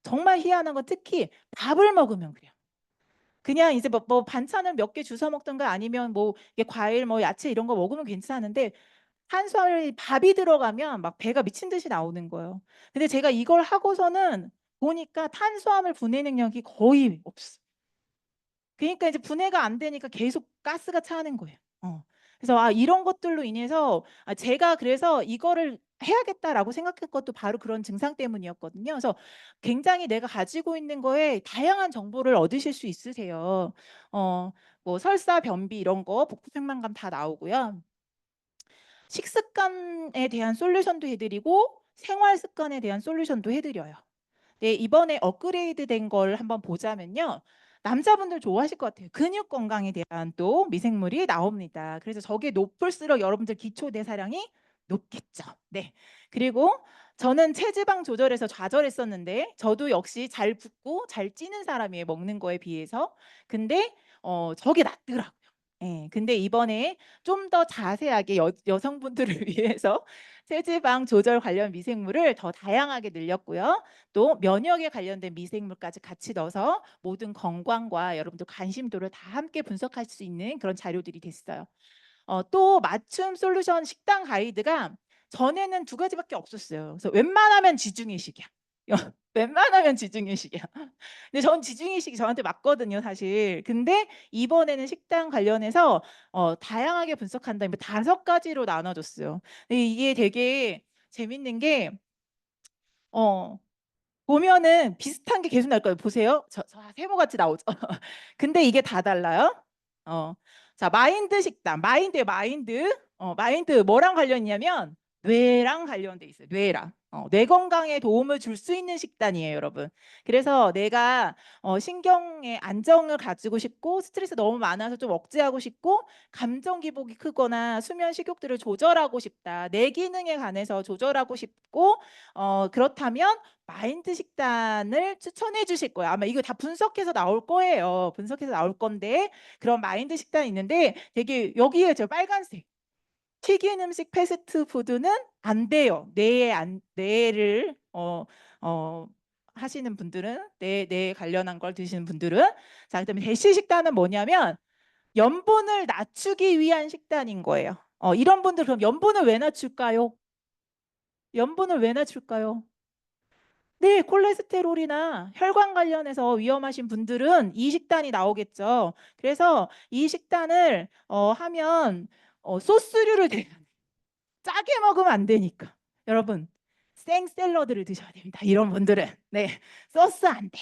정말 희한한 건 특히 밥을 먹으면 그래요. 그냥 이제 뭐 반찬을 몇 개 주워 먹든가 아니면 뭐 이게 과일 뭐 야채 이런 거 먹으면 괜찮은데 탄수화물이 밥이 들어가면 막 배가 미친 듯이 나오는 거예요. 근데 제가 이걸 하고서는 보니까 탄수화물 분해 능력이 거의 없어. 그러니까 이제 분해가 안 되니까 계속 가스가 차는 거예요. 그래서 이런 것들로 인해서 제가 그래서 이거를 해야겠다라고 생각한 것도 바로 그런 증상 때문이었거든요. 그래서 굉장히 내가 가지고 있는 거에 다양한 정보를 얻으실 수 있으세요. 뭐 설사, 변비 이런 거, 복부팽만감 다 나오고요. 식습관에 대한 솔루션도 해드리고 생활 습관에 대한 솔루션도 해드려요. 네, 이번에 업그레이드 된 걸 한번 보자면요. 남자분들 좋아하실 것 같아요. 근육 건강에 대한 또 미생물이 나옵니다. 그래서 저게 높을수록 여러분들 기초 대사량이 높겠죠. 네. 그리고 저는 체지방 조절에서 좌절했었는데 저도 역시 잘 붓고 잘 찌는 사람이에요. 먹는 거에 비해서. 근데 저게 낫더라고요. 예. 근데 이번에 좀 더 자세하게 여성분들을 위해서 체지방 조절 관련 미생물을 더 다양하게 늘렸고요. 또 면역에 관련된 미생물까지 같이 넣어서 모든 건강과 여러분들 관심도를 다 함께 분석할 수 있는 그런 자료들이 됐어요. 또 맞춤 솔루션 식단 가이드가 전에는 2가지밖에 없었어요. 그래서 웬만하면 지중해식이야. 웬만하면 지중해식이야. 근데 전 지중해식이 저한테 맞거든요, 사실. 근데 이번에는 식단 관련해서 다양하게 분석한다. 5가지로 나눠줬어요. 근데 이게 되게 재밌는 게 보면은 비슷한 게 계속 나올 거예요. 보세요. 세모같이 나오죠. 근데 이게 다 달라요. 자, 마인드 식단. 마인드 뭐랑 관련이냐면 뇌랑 관련돼 있어요. 뇌랑. 뇌 건강에 도움을 줄 수 있는 식단이에요, 여러분. 그래서 내가 신경의 안정을 가지고 싶고 스트레스 너무 많아서 좀 억제하고 싶고 감정 기복이 크거나 수면 식욕들을 조절하고 싶다. 뇌 기능에 관해서 조절하고 싶고 그렇다면 마인드 식단을 추천해 주실 거예요. 아마 이거 다 분석해서 나올 거예요. 분석해서 나올 건데 그런 마인드 식단이 있는데 되게 여기에 저 빨간색 튀긴 음식 패스트푸드는 안 돼요. 뇌를 하시는 분들은 뇌 관련한 걸 드시는 분들은. 자, 그다음에 대시 식단은 뭐냐면 염분을 낮추기 위한 식단인 거예요. 이런 분들 그럼 염분을 왜 낮출까요? 염분을 왜 낮출까요? 네, 콜레스테롤이나 혈관 관련해서 위험하신 분들은 이 식단이 나오겠죠. 그래서 이 식단을 하면 소스류를 짜게 먹으면 안 되니까. 여러분, 생 샐러드를 드셔야 됩니다. 이런 분들은. 네, 소스 안 돼.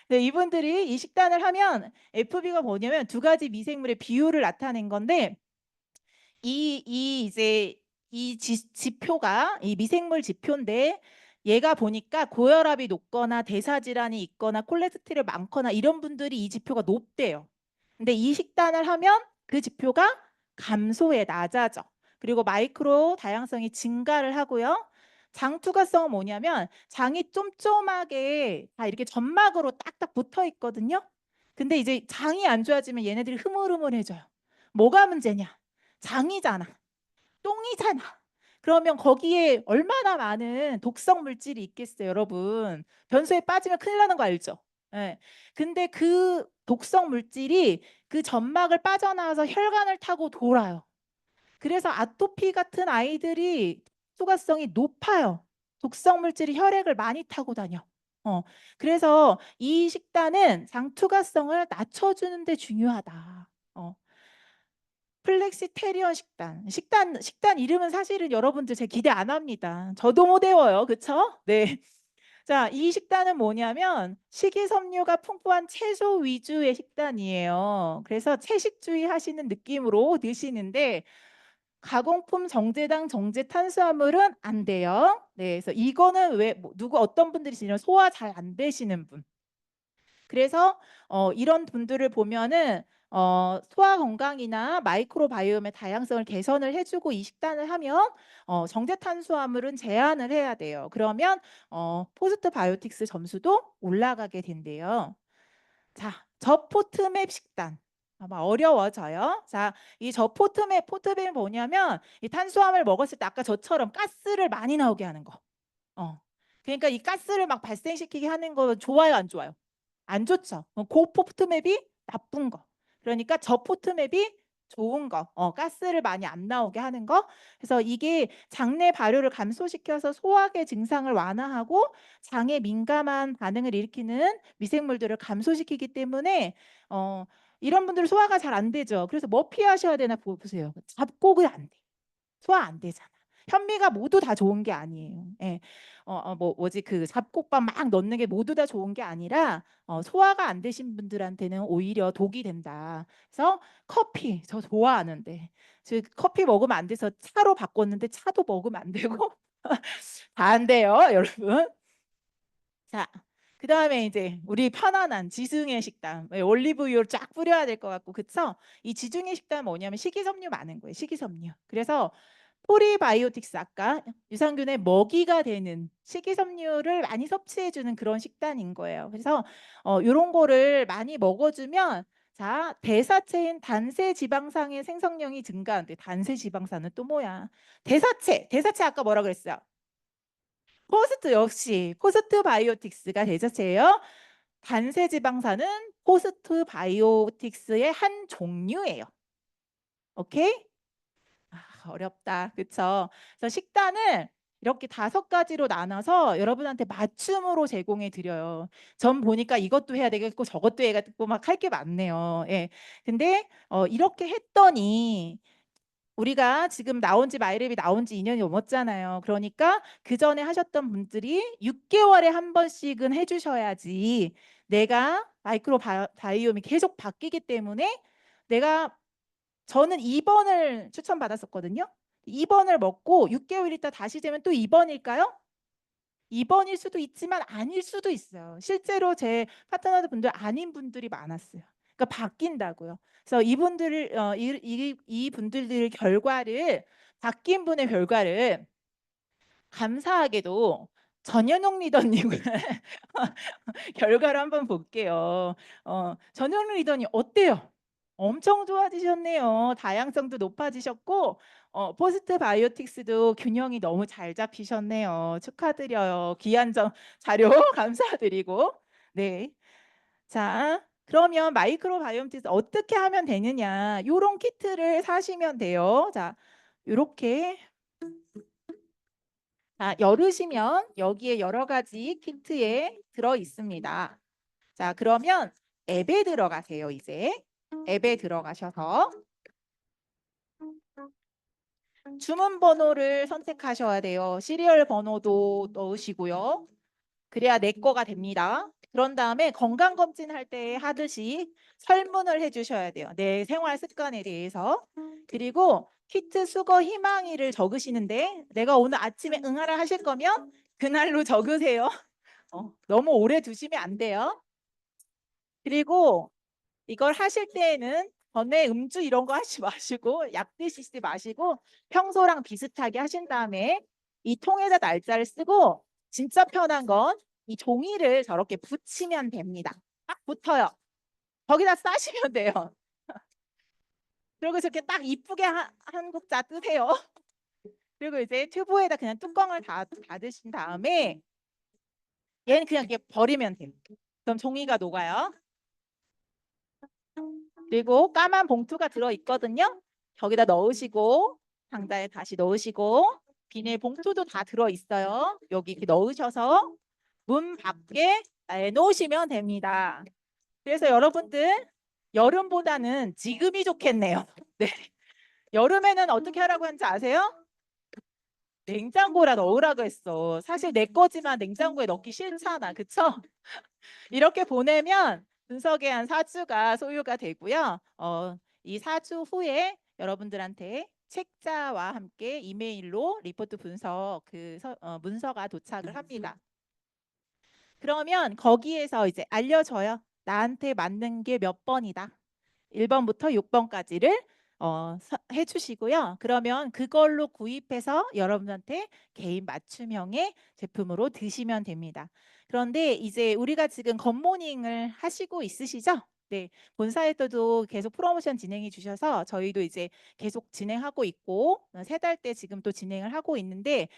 네, 이분들이 이 식단을 하면 FB가 뭐냐면 두 가지 미생물의 비율을 나타낸 건데 이제 이 지표가 이 미생물 지표인데 얘가 보니까 고혈압이 높거나 대사질환이 있거나 콜레스테롤 많거나 이런 분들이 이 지표가 높대요. 근데 이 식단을 하면 그 지표가 감소해 낮아져. 그리고 마이크로 다양성이 증가를 하고요. 장 투과성은 뭐냐면 장이 쫌쫌하게 다 이렇게 점막으로 딱딱 붙어 있거든요. 근데 이제 장이 안 좋아지면 얘네들이 흐물흐물해져요. 뭐가 문제냐? 장이잖아. 똥이잖아. 그러면 거기에 얼마나 많은 독성 물질이 있겠어요, 여러분. 변소에 빠지면 큰일 나는 거 알죠? 예. 근데 그 독성 물질이 그 점막을 빠져나와서 혈관을 타고 돌아요. 그래서 아토피 같은 아이들이 투과성이 높아요. 독성 물질이 혈액을 많이 타고 다녀. 그래서 이 식단은 장 투과성을 낮춰주는 데 중요하다. 플렉시테리언 식단 이름은 사실은 여러분들 제 기대 안 합니다. 저도 못 외워요. 그쵸? 네. 자, 이 식단은 뭐냐면 식이섬유가 풍부한 채소 위주의 식단이에요. 그래서 채식주의 하시는 느낌으로 드시는데 가공품 정제당 정제 탄수화물은 안 돼요. 네, 그래서 이거는 왜 누구 어떤 분들이 지금 소화 잘 안 되시는 분. 그래서 이런 분들을 보면은 소화 건강이나 마이크로바이옴의 다양성을 개선을 해주고 이 식단을 하면 정제 탄수화물은 제한을 해야 돼요. 그러면 포스트 바이오틱스 점수도 올라가게 된대요. 자, 저포트맵 식단. 아마 어려워져요. 자, 이 포트맵이 뭐냐면 이 탄수화물 먹었을 때 아까 저처럼 가스를 많이 나오게 하는 거. 그러니까 이 가스를 막 발생시키게 하는 거 좋아요, 안 좋아요? 안 좋죠. 고포트맵이 나쁜 거. 그러니까 저포트맵이 좋은 거. 가스를 많이 안 나오게 하는 거. 그래서 이게 장내 발효를 감소시켜서 소화계 증상을 완화하고 장에 민감한 반응을 일으키는 미생물들을 감소시키기 때문에 이런 분들 소화가 잘 안 되죠. 그래서 뭐 피하셔야 되나 보세요. 잡곡은 안 돼. 소화 안 되잖아. 현미가 모두 다 좋은 게 아니에요. 예. 뭐지 그 잡곡밥 막 넣는 게 모두 다 좋은 게 아니라 소화가 안 되신 분들한테는 오히려 독이 된다. 그래서 커피 저 좋아하는데 즉 커피 먹으면 안 돼서 차로 바꿨는데 차도 먹으면 안 되고 다 안 돼요, 여러분. 자, 그 다음에 이제 우리 편안한 지중해 식단 올리브유를 쫙 뿌려야 될 것 같고 그쵸? 이 지중해 식단 뭐냐면 식이섬유 많은 거예요. 식이섬유. 그래서 포리바이오틱스 아까 유산균의 먹이가 되는 식이섬유를 많이 섭취해주는 그런 식단인 거예요. 그래서 이런 거를 많이 먹어주면 자 대사체인 단세지방산의 생성량이 증가한대. 단세지방산은 또 뭐야? 대사체 아까 뭐라 그랬어요? 역시 포스트 바이오틱스가 대사체예요. 단세지방산은 포스트 바이오틱스의 한 종류예요. 오케이? 어렵다. 그쵸? 그래서 식단을 이렇게 5가지로 나눠서 여러분한테 맞춤으로 제공해 드려요. 전 보니까 이것도 해야 되겠고 저것도 해야 되고 막 할 게 많네요. 예. 근데 이렇게 했더니 우리가 지금 마이랩이 나온 지 2년이 넘었잖아요. 그러니까 그 전에 하셨던 분들이 6개월에 한 번씩은 해주셔야지 내가 바이옴이 계속 바뀌기 때문에 저는 2번을 추천받았었거든요. 2번을 먹고 6개월 있다 다시 재면 또 2번일까요? 2번일 수도 있지만 아닐 수도 있어요. 실제로 제 파트너 분들 아닌 분들이 많았어요. 그러니까 바뀐다고요. 그래서 이 분들의 결과를 바뀐 분의 결과를 감사하게도 전현옥 리더님을 결과를 한번 볼게요. 전현옥 리더님 어때요? 엄청 좋아지셨네요. 다양성도 높아지셨고 포스트 바이오틱스도 균형이 너무 잘 잡히셨네요. 축하드려요. 귀한 자료 감사드리고. 네. 자, 그러면 마이크로바이옴틱스 어떻게 하면 되느냐? 요런 키트를 사시면 돼요. 자, 요렇게 열으시면 여기에 여러 가지 키트에 들어 있습니다. 자, 그러면 앱에 들어가세요, 이제. 앱에 들어가셔서 주문 번호를 선택하셔야 돼요. 시리얼 번호도 넣으시고요. 그래야 내 거가 됩니다. 그런 다음에 건강검진 할 때 하듯이 설문을 해주셔야 돼요. 내 생활 습관에 대해서. 그리고 키트 수거 희망일을 적으시는데 내가 오늘 아침에 응하라 하실 거면 그날로 적으세요. 너무 오래 두시면 안 돼요. 그리고 이걸 하실 때에는 전에 음주 이런 거 하지 마시고 약 드시지 마시고 평소랑 비슷하게 하신 다음에 이 통에다 날짜를 쓰고 진짜 편한 건 이 종이를 저렇게 붙이면 됩니다. 딱 붙어요. 거기다 싸시면 돼요. 그리고 저렇게 딱 이쁘게 한 국자 뜨세요. 그리고 이제 튜브에다 그냥 뚜껑을 닫으신 다음에 얘는 그냥 이렇게 버리면 돼요. 그럼 종이가 녹아요. 그리고 까만 봉투가 들어있거든요. 거기다 넣으시고 상자에 다시 넣으시고 비닐 봉투도 다 들어있어요. 여기 이렇게 넣으셔서 문 밖에 내놓으시면 됩니다. 그래서 여러분들 여름보다는 지금이 좋겠네요. 네. 여름에는 어떻게 하라고 하는지 아세요? 냉장고에 넣으라고 했어. 사실 내 거지만 냉장고에 넣기 싫잖아. 그쵸? 이렇게 보내면 분석에 한 4주가 소요가 되고요. 이 4주 후에 여러분들한테 책자와 함께 이메일로 리포트 분석 문서가 도착을 합니다. 그러면 거기에서 이제 알려줘요. 나한테 맞는 게 몇 번이다. 1번부터 6번까지를 해주시고요. 그러면 그걸로 구입해서 여러분한테 개인 맞춤형의 제품으로 드시면 됩니다. 그런데 이제 우리가 지금 굿모닝을 하시고 있으시죠? 네, 본사에서도 계속 프로모션 진행해 주셔서 저희도 이제 계속 진행하고 있고 3달 때 지금 또 진행을 하고 있는데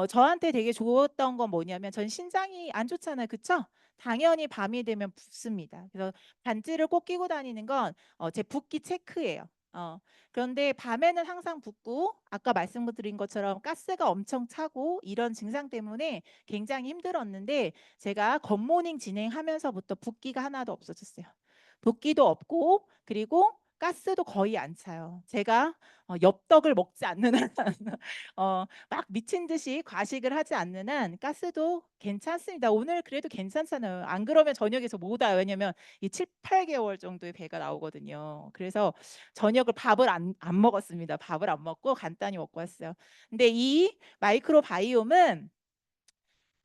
저한테 되게 좋았던 건 뭐냐면 전 신장이 안 좋잖아요. 그쵸? 당연히 밤이 되면 붓습니다. 그래서 반지를 꼭 끼고 다니는 건 제 붓기 체크예요. 그런데 밤에는 항상 붓고 아까 말씀드린 것처럼 가스가 엄청 차고 이런 증상 때문에 굉장히 힘들었는데 제가 굿모닝 진행하면서부터 붓기가 하나도 없어졌어요. 붓기도 없고 그리고 가스도 거의 안 차요. 제가 엽떡을 먹지 않는 한 막 미친 듯이 과식을 하지 않는 한 가스도 괜찮습니다. 오늘 그래도 괜찮잖아요. 안 그러면 저녁에서 못 와요. 왜냐면 이 7, 8개월 정도의 배가 나오거든요. 그래서 저녁을 밥을 안 먹었습니다. 밥을 안 먹고 간단히 먹고 왔어요. 근데 이 마이크로바이옴은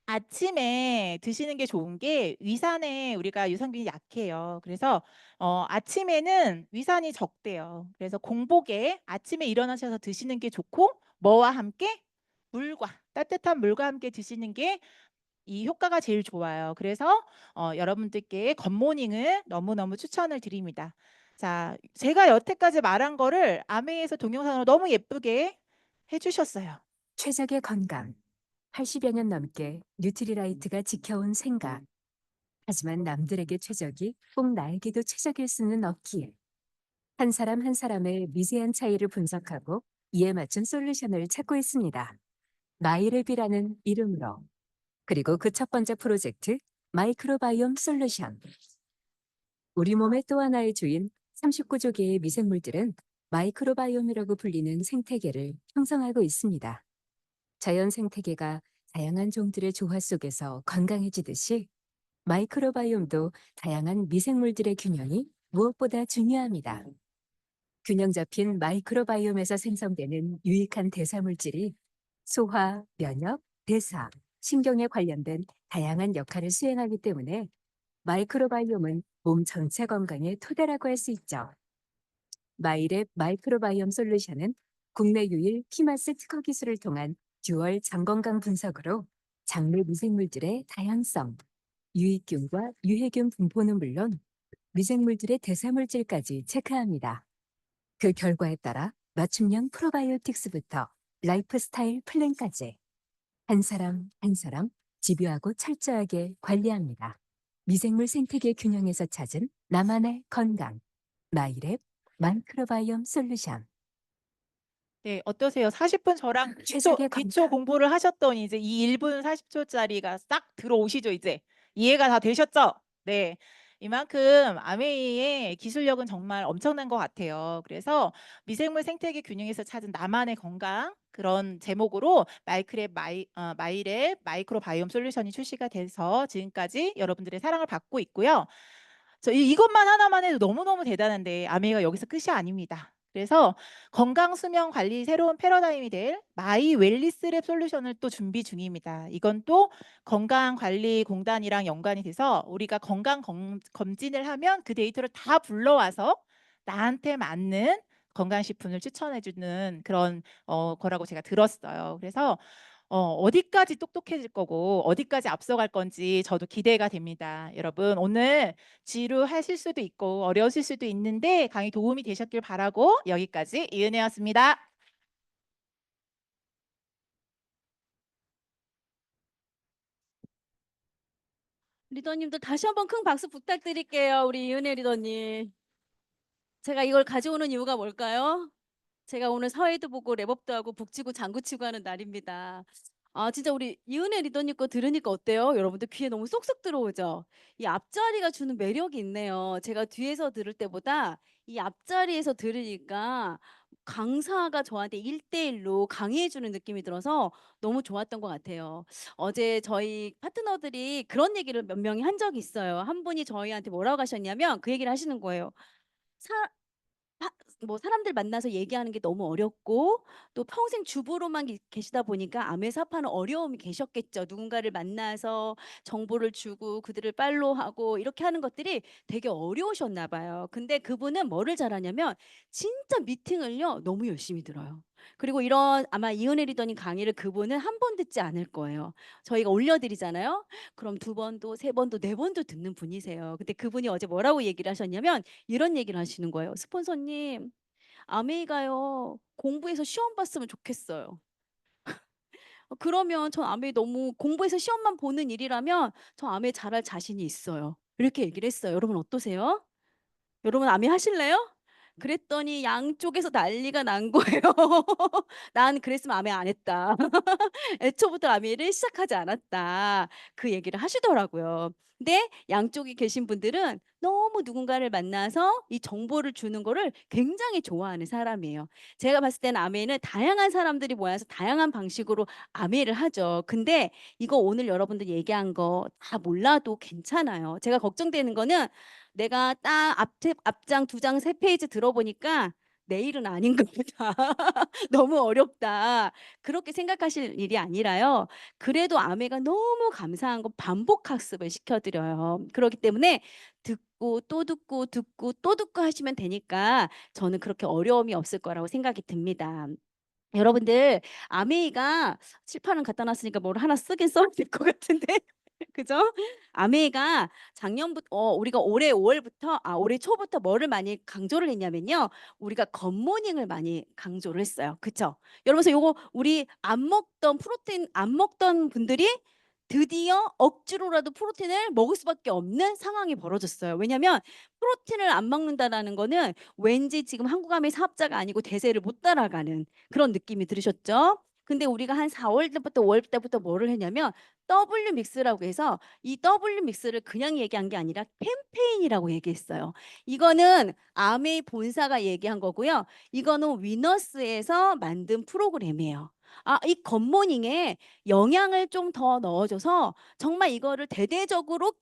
아침에 드시는 게 좋은 게 위산에 우리가 유산균이 약해요. 그래서 아침에는 위산이 적대요. 그래서 공복에 아침에 일어나셔서 드시는 게 좋고 뭐와 함께 물과 따뜻한 물과 함께 드시는 게 이 효과가 제일 좋아요. 그래서 여러분들께 굿모닝을 너무너무 추천을 드립니다. 자, 제가 여태까지 말한 거를 아메에서 동영상으로 너무 예쁘게 해주셨어요. 최적의 건강. 80여 년 넘게 뉴트리라이트가 지켜온 생각. 하지만 남들에게 최적이 꼭 나에게도 최적일 수는 없기에 한 사람 한 사람의 미세한 차이를 분석하고 이에 맞춘 솔루션을 찾고 있습니다. 마이랩이라는 이름으로. 그리고 그 첫 번째 프로젝트 마이크로바이옴 솔루션. 우리 몸의 또 하나의 주인 39조 개의 미생물들은 마이크로바이옴이라고 불리는 생태계를 형성하고 있습니다. 자연 생태계가 다양한 종들의 조화 속에서 건강해지듯이 마이크로바이옴도 다양한 미생물들의 균형이 무엇보다 중요합니다. 균형 잡힌 마이크로바이옴에서 생성되는 유익한 대사물질이 소화, 면역, 대사, 신경에 관련된 다양한 역할을 수행하기 때문에 마이크로바이옴은 몸 전체 건강의 토대라고 할 수 있죠. 마이랩 마이크로바이옴 솔루션은 국내 유일 피마스 특허 기술을 통한 듀얼 장건강 분석으로 장내 미생물들의 다양성, 유익균과 유해균 분포는 물론 미생물들의 대사물질까지 체크합니다. 그 결과에 따라 맞춤형 프로바이오틱스부터 라이프스타일 플랜까지 한 사람 한 사람 집요하고 철저하게 관리합니다. 미생물 생태계 균형에서 찾은 나만의 건강. 마이랩 마이크로바이옴 솔루션. 네, 어떠세요? 40분 저랑 최적의 기초 건강. 공부를 하셨더니 이제 이 1분 40초짜리가 싹 들어오시죠, 이제. 이해가 다 되셨죠? 네. 이만큼 아메이의 기술력은 정말 엄청난 것 같아요. 그래서 미생물 생태계 균형에서 찾은 나만의 건강 그런 제목으로 마이랩 마이크로바이옴 솔루션이 출시가 돼서 지금까지 여러분들의 사랑을 받고 있고요. 이것만 하나만 해도 너무너무 대단한데 아메이가 여기서 끝이 아닙니다. 그래서 건강 수면 관리 새로운 패러다임이 될 마이 웰리스랩 솔루션을 또 준비 중입니다. 이건 또 건강관리공단이랑 연관이 돼서 우리가 검진을 하면 그 데이터를 다 불러와서 나한테 맞는 건강식품을 추천해주는 그런 거라고 제가 들었어요. 그래서 어디까지 똑똑해질 거고 어디까지 앞서갈 건지 저도 기대가 됩니다. 여러분 오늘 지루하실 수도 있고 어려우실 수도 있는데 강의 도움이 되셨길 바라고 여기까지 이은혜였습니다. 리더님도 다시 한번 큰 박수 부탁드릴게요. 우리 이은혜 리더님. 제가 이걸 가져오는 이유가 뭘까요? 제가 오늘 사회도 보고 랩업도 하고 북치고 장구치고 하는 날입니다. 아 진짜 우리 이은혜 리더님 거 들으니까 어때요? 여러분들 귀에 너무 쏙쏙 들어오죠? 이 앞자리가 주는 매력이 있네요. 제가 뒤에서 들을 때보다 이 앞자리에서 들으니까 강사가 저한테 1대1로 강의해 주는 느낌이 들어서 너무 좋았던 것 같아요. 어제 저희 파트너들이 그런 얘기를 몇 명이 한 적이 있어요. 한 분이 저희한테 뭐라고 하셨냐면 그 얘기를 하시는 거예요. 사 파 뭐 사람들 만나서 얘기하는 게 너무 어렵고 또 평생 주부로만 계시다 보니까 암회사파는 어려움이 계셨겠죠. 누군가를 만나서 정보를 주고 그들을 팔로우하고 이렇게 하는 것들이 되게 어려우셨나 봐요. 근데 그분은 뭐를 잘하냐면 진짜 미팅을요 너무 열심히 들어요. 그리고 이런 아마 이은혜 리더님 강의를 그분은 한 번 듣지 않을 거예요. 저희가 올려드리잖아요. 그럼 2번도 3번도 4번도 듣는 분이세요. 근데 그분이 어제 뭐라고 얘기를 하셨냐면 이런 얘기를 하시는 거예요. "스폰서님, 아메이가요. 공부해서 시험 봤으면 좋겠어요. 그러면 전 아메이 너무 공부해서 시험만 보는 일이라면 저 아메이 잘할 자신이 있어요." 이렇게 얘기를 했어요. 여러분 어떠세요? 여러분 아메이 하실래요? 그랬더니 양쪽에서 난리가 난 거예요. "난 그랬으면 아메이 안 했다. 애초부터 아메이를 시작하지 않았다." 그 얘기를 하시더라고요. 근데 양쪽에 계신 분들은 너무 누군가를 만나서 이 정보를 주는 거를 굉장히 좋아하는 사람이에요. 제가 봤을 때는 아메이는 다양한 사람들이 모여서 다양한 방식으로 아메이를 하죠. 근데 이거 오늘 여러분들 얘기한 거 다 몰라도 괜찮아요. 제가 걱정되는 거는 내가 딱 앞장 2장 3페이지 들어보니까 '내일은 아닌가 보다. 너무 어렵다.' 그렇게 생각하실 일이 아니라요. 그래도 아메가 너무 감사한 건 반복 학습을 시켜 드려요. 그렇기 때문에 듣고 또 듣고 듣고 또 듣고 하시면 되니까 저는 그렇게 어려움이 없을 거라고 생각이 듭니다. 여러분들 아메이가 칠판은 갖다 놨으니까 뭘 하나 쓰긴 써야 될 것 같은데 그죠? 아메이가 우리가 올해 5월부터 올해 초부터 뭐를 많이 강조를 했냐면요. 우리가 굿모닝을 많이 강조를 했어요. 그쵸? 여러분 그래서 요거 우리 프로테인 안 먹던 분들이 드디어 억지로라도 프로틴을 먹을 수밖에 없는 상황이 벌어졌어요. 왜냐면 프로틴을 안 먹는다라는 거는 왠지 지금 한국암의 사업자가 아니고 대세를 못 따라가는 그런 느낌이 들으셨죠? 근데 우리가 한 4월 때부터 5월 때부터 뭐를 했냐면 W 믹스라고 해서 이 W 믹스를 그냥 얘기한 게 아니라 캠페인이라고 얘기했어요. 이거는 아메이 본사가 얘기한 거고요. 이거는 위너스에서 만든 프로그램이에요. 이 굿모닝에 영양을 좀 더 넣어줘서 정말 이거를 대대적으로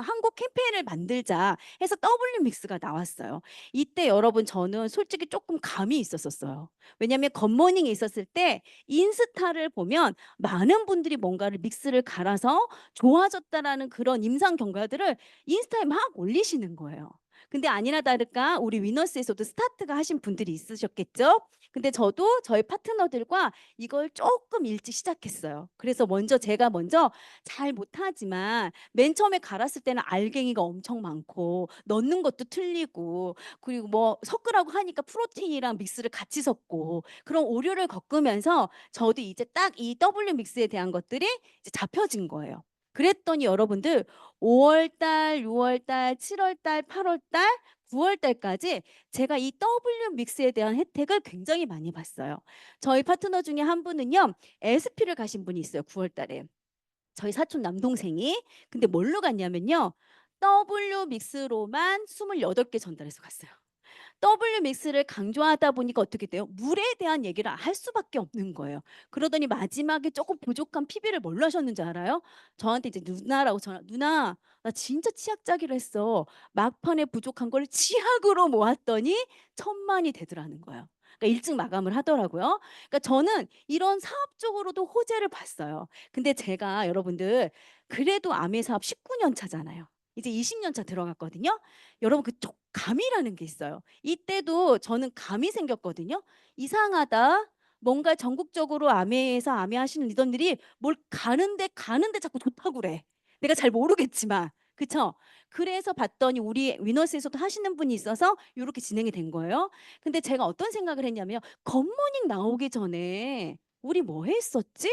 한국 캠페인을 만들자 해서 W 믹스가 나왔어요. 이때 여러분 저는 솔직히 조금 감이 있었어요. 왜냐하면 굿모닝이 있었을 때 인스타를 보면 많은 분들이 뭔가를 믹스를 갈아서 좋아졌다라는 그런 임상 결과들을 인스타에 막 올리시는 거예요. 근데 아니나 다를까 우리 위너스에서도 스타트가 하신 분들이 있으셨겠죠? 근데 저도 저희 파트너들과 이걸 조금 일찍 시작했어요. 그래서 제가 먼저 잘 못하지만 맨 처음에 갈았을 때는 알갱이가 엄청 많고 넣는 것도 틀리고 그리고 뭐 섞으라고 하니까 프로틴이랑 믹스를 같이 섞고 그런 오류를 겪으면서 저도 이제 딱 이 W 믹스에 대한 것들이 이제 잡혀진 거예요. 그랬더니 여러분들 5월 달, 6월 달, 7월 달, 8월 달, 9월 달까지 제가 이 W 믹스에 대한 혜택을 굉장히 많이 봤어요. 저희 파트너 중에 한 분은요, SP를 가신 분이 있어요. 9월 달에. 저희 사촌 남동생이. 근데 뭘로 갔냐면요. W 믹스로만 28개 전달해서 갔어요. W 믹스를 강조하다 보니까 어떻게 돼요? 물에 대한 얘기를 할 수밖에 없는 거예요. 그러더니 마지막에 조금 부족한 PB를 뭘로 하셨는지 알아요? 저한테 이제 누나라고 누나 나 진짜 치약 짜기로 했어. 막판에 부족한 걸 치약으로 모았더니 1,000만이 되더라는 거예요. 그러니까 일찍 마감을 하더라고요. 그러니까 저는 이런 사업적으로도 호재를 봤어요. 근데 제가 여러분들 그래도 아메 사업 19년 차잖아요. 이제 20년 차 들어갔거든요. 여러분 그쪽 감이라는 게 있어요. 이때도 저는 감이 생겼거든요. 이상하다. 뭔가 전국적으로 아메에서 아메 하시는 리더들이 뭘 가는데 자꾸 좋다고 그래. 내가 잘 모르겠지만. 그쵸? 그래서 봤더니 우리 위너스에서도 하시는 분이 있어서 이렇게 진행이 된 거예요. 근데 제가 어떤 생각을 했냐면요. 굿모닝 나오기 전에 우리 뭐 했었지?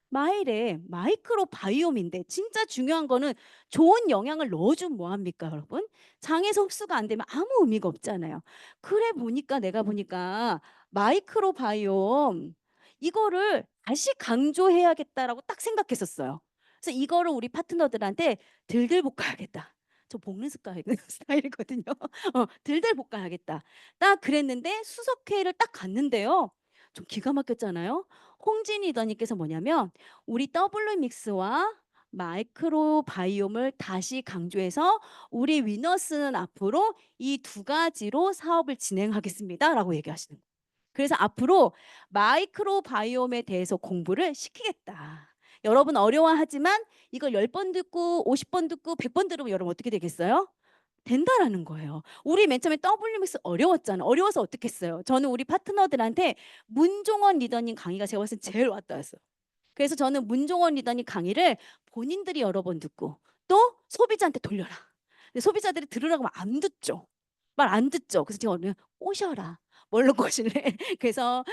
마일에 마이크로 바이옴인데 진짜 중요한 거는 좋은 영양을 넣어주면 뭐합니까 여러분? 장에서 흡수가 안 되면 아무 의미가 없잖아요. 그래 보니까 내가 보니까 마이크로 바이옴 이거를 다시 강조해야겠다라고 딱 생각했었어요. 그래서 이거를 우리 파트너들한테 들들 볶아야겠다. 저 볶는 스타일이거든요. 들들 볶아야겠다. 딱 그랬는데 수석회의를 딱 갔는데요. 좀 기가 막혔잖아요. 홍진희 리더님께서 뭐냐면 우리 W 믹스와 마이크로 바이옴을 다시 강조해서 우리 위너스는 앞으로 이 두 가지로 사업을 진행하겠습니다라고 얘기하시는 거예요. 그래서 앞으로 마이크로 바이옴에 대해서 공부를 시키겠다. 여러분 어려워하지만 이걸 10번 듣고 50번 듣고 100번 들으면 여러분 어떻게 되겠어요? 된다라는 거예요. 우리 맨 처음에 WMX 어려웠잖아. 어려워서 어떻게 했어요? 저는 우리 파트너들한테 문종원 리더님 강의가 제가 봤을 때 제일 왔다 갔어요. 그래서 저는 문종원 리더님 강의를 본인들이 여러 번 듣고 또 소비자한테 돌려라. 근데 소비자들이 들으라고 하면 안 듣죠. 말 안 듣죠. 그래서 제가 오늘 꼬셔라. 뭘로 꼬실래? 그래서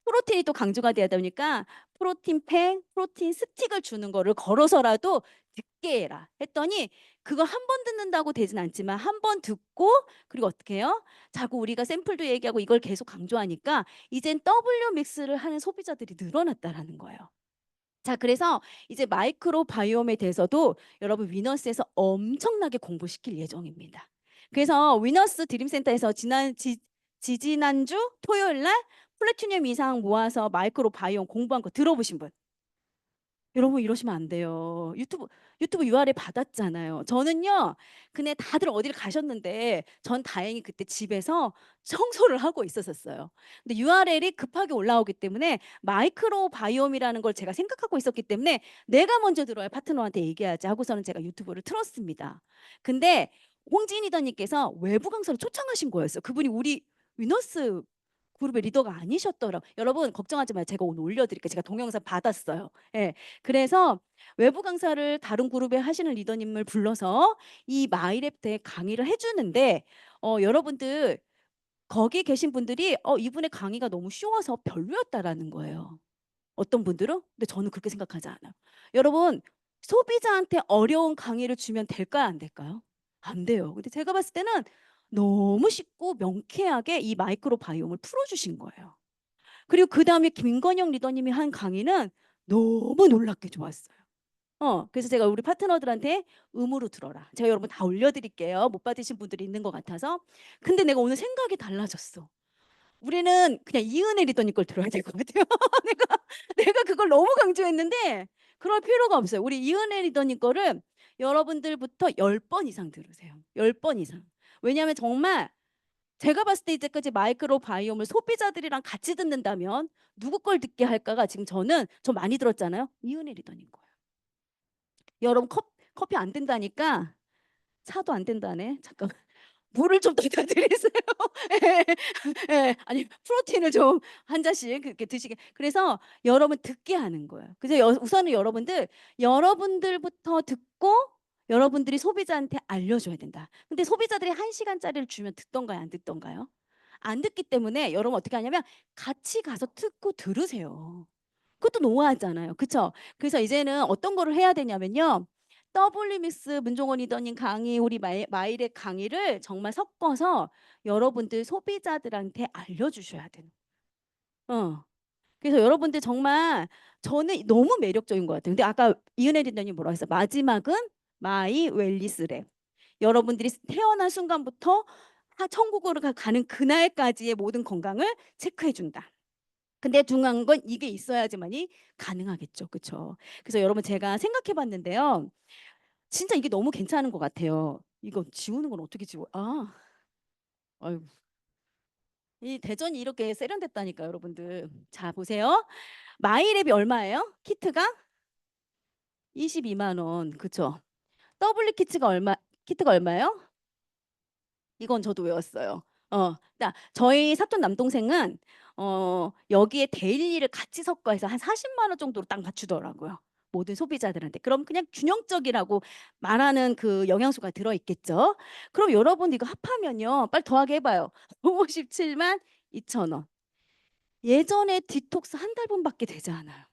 프로틴이 또 강조가 되다 보니까 프로틴 팩, 프로틴 스틱을 주는 거를 걸어서라도 듣게 해라 했더니 그거 한 번 듣는다고 되진 않지만 한 번 듣고 그리고 어떻게 해요? 자꾸 우리가 샘플도 얘기하고 이걸 계속 강조하니까 이젠 W 믹스를 하는 소비자들이 늘어났다라는 거예요. 자, 그래서 이제 마이크로 바이옴에 대해서도 여러분 위너스에서 엄청나게 공부시킬 예정입니다. 그래서 위너스 드림센터에서 지지난주 토요일 날 플래티늄 이상 모아서 마이크로 바이옴 공부한 거 들어보신 분? 여러분 이러시면 안 돼요. 유튜브 URL 받았잖아요. 저는요. 근데 다들 어디를 가셨는데 전 다행히 그때 집에서 청소를 하고 있었어요. 근데 URL이 급하게 올라오기 때문에 마이크로 바이옴이라는 걸 제가 생각하고 있었기 때문에 내가 먼저 들어야 파트너한테 얘기하지 하고서는 제가 유튜브를 틀었습니다. 근데 홍진희 리더님께서 외부 강사를 초청하신 거였어요. 그분이 우리 위너스 그룹의 리더가 아니셨더라고요. 여러분 걱정하지 마요. 제가 오늘 올려드릴게요. 제가 동영상 받았어요. 예. 그래서 외부 강사를 다른 그룹에 하시는 리더님을 불러서 이 마이랩 대 강의를 해주는데 여러분들 거기 계신 분들이 이분의 강의가 너무 쉬워서 별로였다라는 거예요. 어떤 분들은? 근데 저는 그렇게 생각하지 않아요. 여러분 소비자한테 어려운 강의를 주면 될까요? 안 될까요? 안 돼요. 근데 제가 봤을 때는 너무 쉽고 명쾌하게 이 마이크로 바이옴을 풀어주신 거예요. 그리고 그 다음에 김건영 리더님이 한 강의는 너무 놀랍게 좋았어요. 그래서 제가 우리 파트너들한테 음으로 들어라. 제가 여러분 다 올려드릴게요. 못 받으신 분들이 있는 것 같아서. 근데 내가 오늘 생각이 달라졌어. 우리는 그냥 이은혜 리더님 걸 들어야 될 것 같아요. 내가 그걸 너무 강조했는데 그럴 필요가 없어요. 우리 이은혜 리더님 거를 여러분들부터 10번 이상 들으세요. 10번 이상. 왜냐하면 정말 제가 봤을 때 이제까지 마이크로 바이옴을 소비자들이랑 같이 듣는다면 누구 걸 듣게 할까가 지금 저 많이 들었잖아요. 이은혜 리더님 거예요. 여러분 커피 안 된다니까 차도 안 된다네. 잠깐 물을 좀 더 드리세요. 예. 예. 아니 프로틴을 좀 한 잔씩 그렇게 드시게. 그래서 여러분 듣게 하는 거예요. 그래서 우선은 여러분들부터 듣고 여러분들이 소비자한테 알려줘야 된다. 근데 소비자들이 1시간짜리를 주면 듣던가요, 안 듣던가요? 안 듣기 때문에 여러분 어떻게 하냐면 같이 가서 듣고 들으세요. 그것도 노하잖아요. 그쵸? 그래서 이제는 어떤 거를 해야 되냐면요. WMS 문종원 리더님 강의, 우리 마일의 강의를 정말 섞어서 여러분들 소비자들한테 알려주셔야 돼요. 그래서 여러분들 정말 저는 너무 매력적인 것 같아요. 근데 아까 이은혜 리더님 뭐라고 했어요? 마지막은 마이 웰리스 랩. 여러분들이 태어난 순간부터 천국으로 가는 그날까지의 모든 건강을 체크해 준다. 근데 중요한 건 이게 있어야지만이 가능하겠죠. 그렇죠? 그래서 여러분 제가 생각해 봤는데요. 진짜 이게 너무 괜찮은 것 같아요. 이거 지우는 건 어떻게 지워? 아유. 이 대전이 이렇게 세련됐다니까 여러분들. 자, 보세요. 마이랩이 얼마예요? 키트가 22만 원. 그렇죠? W 키트가 얼마예요? 이건 저도 외웠어요. 저희 사촌 남동생은 여기에 데일리를 같이 섞어서 한 40만 원 정도로 딱 맞추더라고요. 모든 소비자들한테. 그럼 그냥 균형적이라고 말하는 그 영양소가 들어있겠죠. 그럼 여러분 이거 합하면요. 빨리 더하게 해봐요. 57만 2천 원. 예전에 디톡스 한 달분밖에 되지 않아요.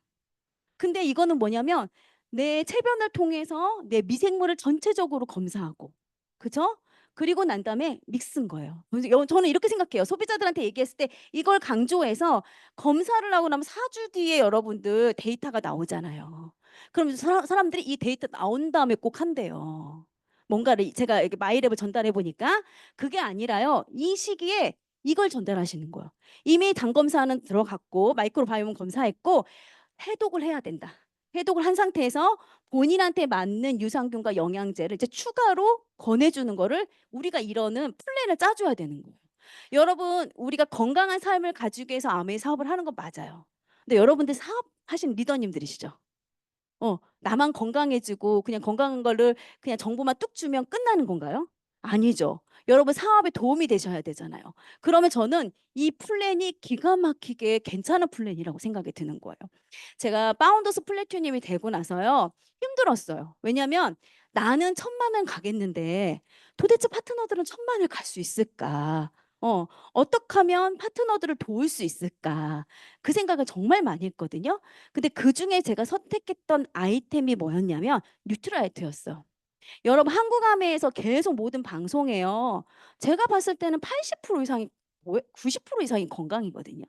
근데 이거는 뭐냐면 내 체변을 통해서 내 미생물을 전체적으로 검사하고, 그죠? 그리고 난 다음에 믹스인 거예요. 그래서 저는 이렇게 생각해요. 소비자들한테 얘기했을 때 이걸 강조해서 검사를 하고 나면 4주 뒤에 여러분들 데이터가 나오잖아요. 그럼 사람들이 이 데이터 나온 다음에 꼭 한대요. 뭔가를 제가 이렇게 마이랩을 전달해 보니까 그게 아니라요. 이 시기에 이걸 전달하시는 거예요. 이미 당 검사는 들어갔고 마이크로바이옴 검사했고 해독을 해야 된다. 해독을 한 상태에서 본인한테 맞는 유산균과 영양제를 이제 추가로 권해주는 거를 우리가 이러는 플랜을 짜줘야 되는 거예요. 여러분 우리가 건강한 삶을 가지기 위해서 아메이 사업을 하는 건 맞아요. 근데 여러분들 사업하신 리더님들이시죠. 나만 건강해지고 그냥 건강한 거를 그냥 정보만 뚝 주면 끝나는 건가요? 아니죠. 여러분 사업에 도움이 되셔야 되잖아요. 그러면 저는 이 플랜이 기가 막히게 괜찮은 플랜이라고 생각이 드는 거예요. 제가 파운더스 플래튜님이 되고 나서요. 힘들었어요. 왜냐하면 나는 1,000만 원 가겠는데 도대체 파트너들은 1,000만 원을 갈 수 있을까? 어떻게 하면 파트너들을 도울 수 있을까? 그 생각을 정말 많이 했거든요. 근데 그중에 제가 선택했던 아이템이 뭐였냐면 뉴트라이트였어요. 여러분 한국아메에서 계속 모든 방송에요. 제가 봤을 때는 80% 이상이 90% 이상이 건강이거든요.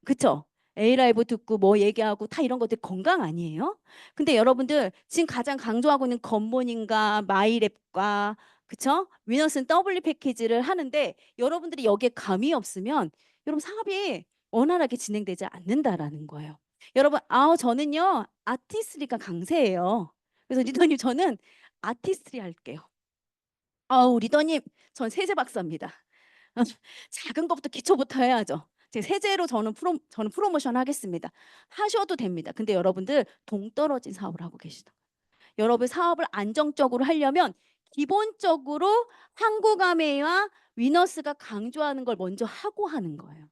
그쵸? A라이브 듣고 뭐 얘기하고 다 이런 것들 건강 아니에요? 근데 여러분들 지금 가장 강조하고 있는 굿모닝과 마이랩과 그쵸? 위너스는 W 패키지를 하는데 여러분들이 여기에 감이 없으면 여러분 사업이 원활하게 진행되지 않는다라는 거예요. 여러분 저는요 아티스트리가 강세예요. 그래서 리더님 저는 아티스트리 할게요. 리더님 전 세제 박사입니다. 작은 것부터 기초부터 해야죠. 제 세제로 저는 프로모션 하겠습니다. 하셔도 됩니다. 근데 여러분들 동떨어진 사업을 하고 계시다. 여러분 사업을 안정적으로 하려면 기본적으로 한국아메이와 위너스가 강조하는 걸 먼저 하고 하는 거예요.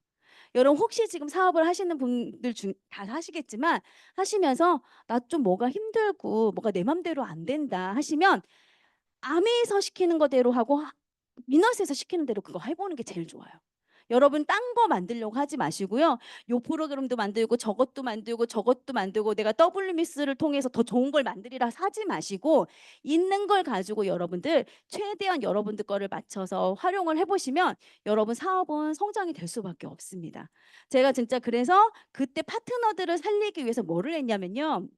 여러분 혹시 지금 사업을 하시는 분들 중 다 하시겠지만 하시면서 나 좀 뭐가 힘들고 뭐가 내 맘대로 안 된다 하시면 아메에서 시키는 거대로 하고 위너스에서 시키는 대로 그거 해보는 게 제일 좋아요. 여러분 딴 거 만들려고 하지 마시고요. 요 프로그램도 만들고 저것도 만들고 내가 WMS를 통해서 더 좋은 걸 만들이라 사지 마시고 있는 걸 가지고 여러분들 최대한 여러분들 거를 맞춰서 활용을 해보시면 여러분 사업은 성장이 될 수밖에 없습니다. 제가 진짜 그래서 그때 파트너들을 살리기 위해서 뭐를 했냐면요.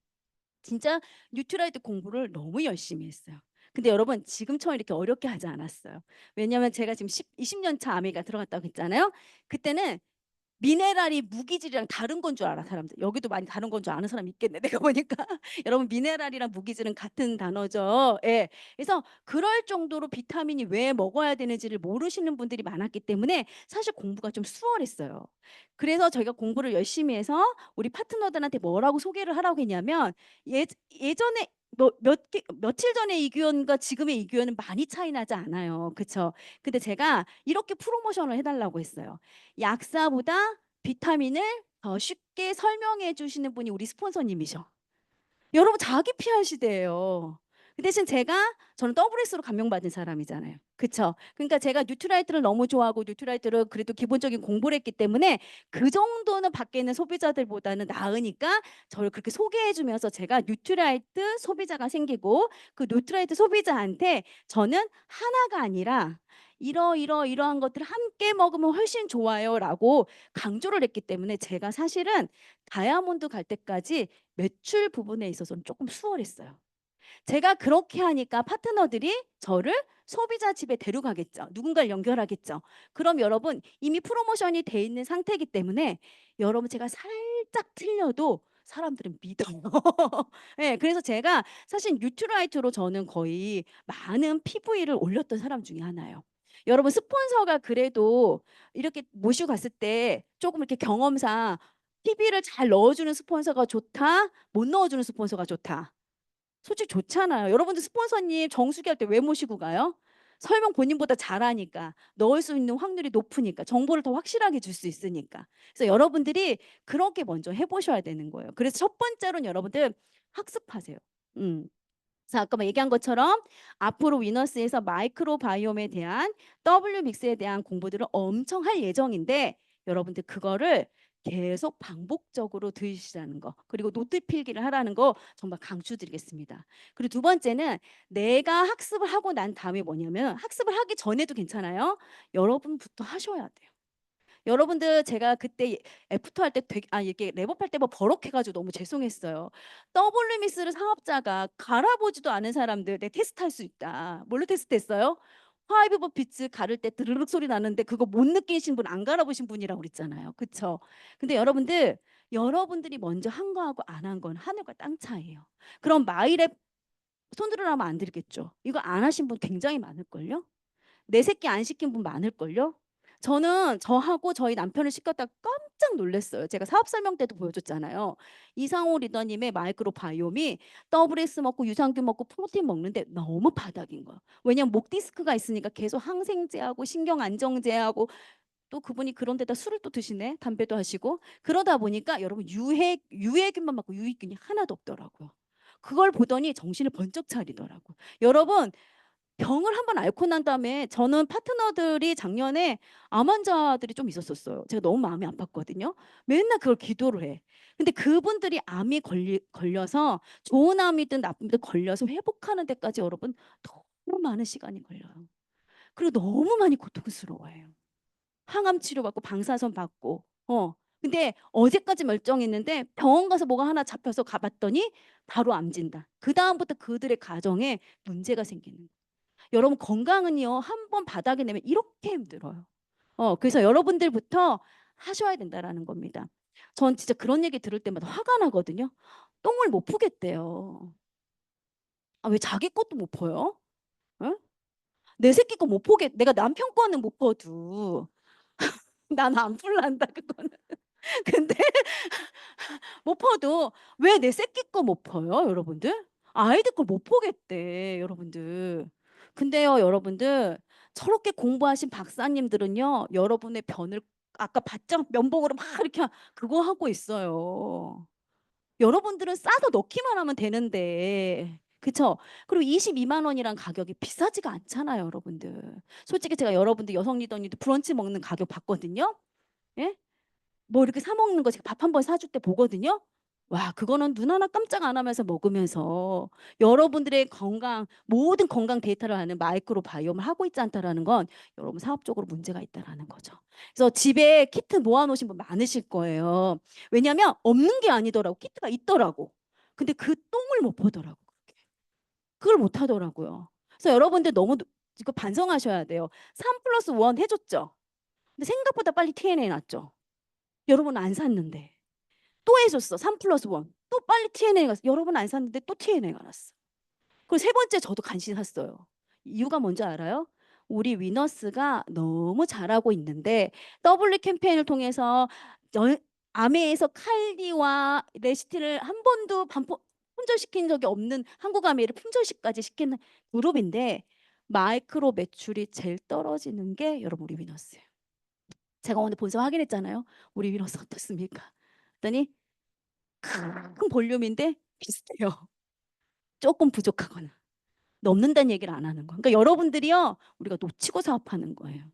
진짜 뉴트라이트 공부를 너무 열심히 했어요. 근데 여러분 지금처럼 이렇게 어렵게 하지 않았어요. 왜냐하면 제가 지금 20년 차 아메리카 들어갔다고 했잖아요. 그때는 미네랄이 무기질이랑 다른 건 줄 알아 사람들. 여기도 많이 다른 건 줄 아는 사람 있겠네. 내가 보니까 여러분 미네랄이랑 무기질은 같은 단어죠. 예. 그래서 그럴 정도로 비타민이 왜 먹어야 되는지를 모르시는 분들이 많았기 때문에 사실 공부가 좀 수월했어요. 그래서 저희가 공부를 열심히 해서 우리 파트너들한테 뭐라고 소개를 하라고 했냐면 예전에 며칠 전에 이규현과 지금의 이규현은 많이 차이 나지 않아요. 그쵸? 근데 제가 이렇게 프로모션을 해달라고 했어요. 약사보다 비타민을 더 쉽게 설명해 주시는 분이 우리 스폰서님이셔. 여러분 자기 PR 시대예요. 그 대신 저는 WS로 감명받은 사람이잖아요. 그쵸? 그러니까 제가 뉴트라이트를 너무 좋아하고 뉴트라이트를 그래도 기본적인 공부를 했기 때문에 그 정도는 밖에 있는 소비자들보다는 나으니까 저를 그렇게 소개해 주면서 제가 뉴트라이트 소비자가 생기고 그 뉴트라이트 소비자한테 저는 하나가 아니라 이러한 것들을 함께 먹으면 훨씬 좋아요라고 강조를 했기 때문에 제가 사실은 다이아몬드 갈 때까지 매출 부분에 있어서는 조금 수월했어요. 제가 그렇게 하니까 파트너들이 저를 소비자 집에 데려가겠죠. 누군가를 연결하겠죠. 그럼 여러분 이미 프로모션이 돼 있는 상태이기 때문에 여러분 제가 살짝 틀려도 사람들은 믿어요. 네, 그래서 제가 사실 뉴트라이트로 저는 거의 많은 PV를 올렸던 사람 중에 하나예요. 여러분 스폰서가 그래도 이렇게 모시고 갔을 때 조금 이렇게 경험상 TV를 잘 넣어주는 스폰서가 좋다, 못 넣어주는 스폰서가 좋다. 솔직히 좋잖아요. 여러분들 스폰서님 정수기 할 때 왜 모시고 가요? 설명 본인보다 잘하니까, 넣을 수 있는 확률이 높으니까, 정보를 더 확실하게 줄 수 있으니까. 그래서 여러분들이 그렇게 먼저 해보셔야 되는 거예요. 그래서 첫 번째로는 여러분들 학습하세요. 그래서 아까 얘기한 것처럼 앞으로 위너스에서 마이크로바이옴에 대한 W믹스에 대한 공부들을 엄청 할 예정인데 여러분들 그거를 계속 반복적으로 들으시라는 거, 그리고 노트 필기를 하라는 거 정말 강추드리겠습니다. 그리고 두 번째는 내가 학습을 하고 난 다음에 뭐냐면, 학습을 하기 전에도 괜찮아요. 여러분부터 하셔야 돼요. 여러분들 제가 그때 애프터 할 때 되게 이게 랩업 할 때 뭐 버럭해가지고 너무 죄송했어요. WMS를 사업자가 갈아보지도 않은 사람들 내 테스트할 수 있다. 뭘로 테스트했어요? 파이브 오브 비츠 가를 때 드르륵 소리 나는데 그거 못 느끼신 분, 안 갈아보신 분이라고 그랬잖아요. 그쵸? 근데 여러분들이 먼저 한 거하고 안 한 건 하늘과 땅 차이예요. 그럼 마이랩 손들으라면 안 드리겠죠. 이거 안 하신 분 굉장히 많을걸요? 내 새끼 안 시킨 분 많을걸요? 저는 저하고 저희 남편을 시켰다가 깜짝 놀랐어요. 제가 사업 설명 때도 보여줬잖아요. 이상호 리더님의 마이크로바이옴이 WS 먹고 유산균 먹고 프로틴 먹는데 너무 바닥인 거야. 왜냐면 목 디스크가 있으니까 계속 항생제하고 신경 안정제하고, 또 그분이 그런 데다 술을 또 드시네. 담배도 하시고. 그러다 보니까 여러분 유해균만 맞고 유익균이 하나도 없더라고요. 그걸 보더니 정신을 번쩍 차리더라고요. 여러분 병을 한번 앓고 난 다음에, 저는 파트너들이 작년에 암 환자들이 좀 있었어요. 제가 너무 마음이 아팠거든요. 맨날 그걸 기도를 해. 근데 그분들이 암이 걸려서 좋은 암이든 나쁜든 걸려서 회복하는 데까지 여러분 너무 많은 시간이 걸려요. 그리고 너무 많이 고통스러워해요. 항암 치료 받고 방사선 받고. 근데 어제까지 멀쩡했는데 병원 가서 뭐가 하나 잡혀서 가봤더니 바로 암 진단. 그 다음부터 그들의 가정에 문제가 생기는 거예요. 여러분 건강은요, 한 번 바닥에 내면 이렇게 힘들어요. 그래서 여러분들부터 하셔야 된다라는 겁니다. 전 진짜 그런 얘기 들을 때마다 화가 나거든요. 똥을 못 푸겠대요. 왜 자기 것도 못 퍼요? 응? 내 새끼 거 못 포겠. 내가 남편 거는 못 퍼도 난 안 풀란다 그거는. 근데 못 퍼도 왜 내 새끼 거 못 퍼요, 여러분들? 아이들 걸 못 포겠대, 여러분들. 근데요, 여러분들 저렇게 공부하신 박사님들은요, 여러분의 변을 아까 바짝 면봉으로 막 이렇게 그거 하고 있어요. 여러분들은 싸서 넣기만 하면 되는데. 그쵸? 그리고 22만 원이란 가격이 비싸지가 않잖아요, 여러분들. 솔직히 제가 여러분들 여성 리더님들 브런치 먹는 가격 봤거든요. 예? 뭐 이렇게 사 먹는 거 제가 밥 한 번 사줄 때 보거든요. 와, 그거는 눈 하나 깜짝 안 하면서 먹으면서 여러분들의 건강, 모든 건강 데이터를 하는 마이크로바이옴을 하고 있지 않다라는 건 여러분 사업적으로 문제가 있다라는 거죠. 그래서 집에 키트 모아놓으신 분 많으실 거예요. 왜냐하면 없는 게 아니더라고. 키트가 있더라고. 근데 그 똥을 못 보더라고. 그걸 못 하더라고요. 그래서 여러분들 너무 이거 반성하셔야 돼요. 3+1 해줬죠. 근데 생각보다 빨리 TNA 났죠. 여러분 안 샀는데. 또 해줬어. 3+1. 또 빨리 TNA가 갔어. 여러분 안 샀는데 또 TNA가 났어. 그리고 세 번째 저도 간신히 샀어요. 이유가 뭔지 알아요? 우리 위너스가 너무 잘하고 있는데 W 캠페인을 통해서 아메에서 칼리와 레시티를 한 번도 품절시킨 적이 없는 한국아메이를 품절시까지 시키는 그룹인데 마이크로 매출이 제일 떨어지는 게 여러분 우리 위너스예요. 제가 오늘 본서 확인했잖아요. 우리 위너스 어떻습니까? 그랬더니 큰 볼륨인데 비슷해요. 조금 부족하거나 넘는다는 얘기를 안 하는 거. 그러니까 여러분들이요, 우리가 놓치고 사업하는 거예요.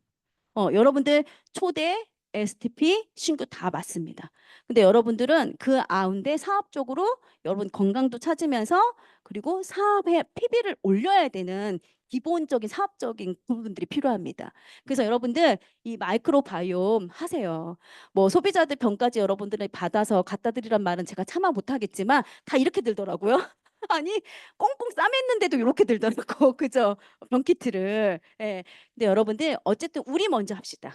여러분들 초대, STP, 신규 다 맞습니다. 근데 여러분들은 그 가운데 사업적으로 여러분 건강도 찾으면서 그리고 사업의 PB를 올려야 되는 기본적인 사업적인 부분들이 필요합니다. 그래서 여러분들 이 마이크로바이옴 하세요. 뭐 소비자들 병까지 여러분들이 받아서 갖다 드리란 말은 제가 차마 못하겠지만 다 이렇게 들더라고요. 아니 꽁꽁 싸맸는데도 이렇게 들더라고. 그죠? 병키트를. 예. 근데 여러분들 어쨌든 우리 먼저 합시다.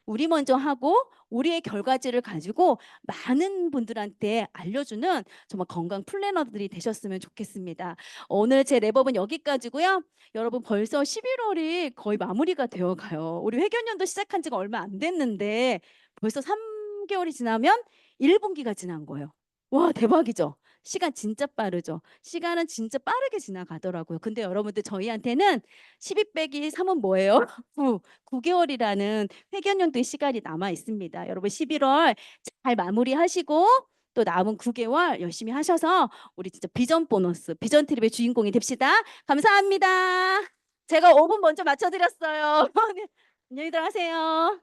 우리 먼저 하고 우리의 결과지를 가지고 많은 분들한테 알려주는 정말 건강 플래너들이 되셨으면 좋겠습니다. 오늘 제 랩업은 여기까지고요. 여러분 벌써 11월이 거의 마무리가 되어 가요. 우리 회견연도 시작한 지가 얼마 안 됐는데 벌써 3개월이 지나면 1분기가 지난 거예요. 와, 대박이죠? 시간 진짜 빠르죠? 시간은 진짜 빠르게 지나가더라고요. 근데 여러분들 저희한테는 12 빼기 3은 뭐예요? 9개월이라는 회견연도의 시간이 남아 있습니다. 여러분 11월 잘 마무리하시고 또 남은 9개월 열심히 하셔서 우리 진짜 비전 보너스, 비전 트립의 주인공이 됩시다. 감사합니다. 제가 5분 먼저 맞춰드렸어요. 안녕히 들어가세요.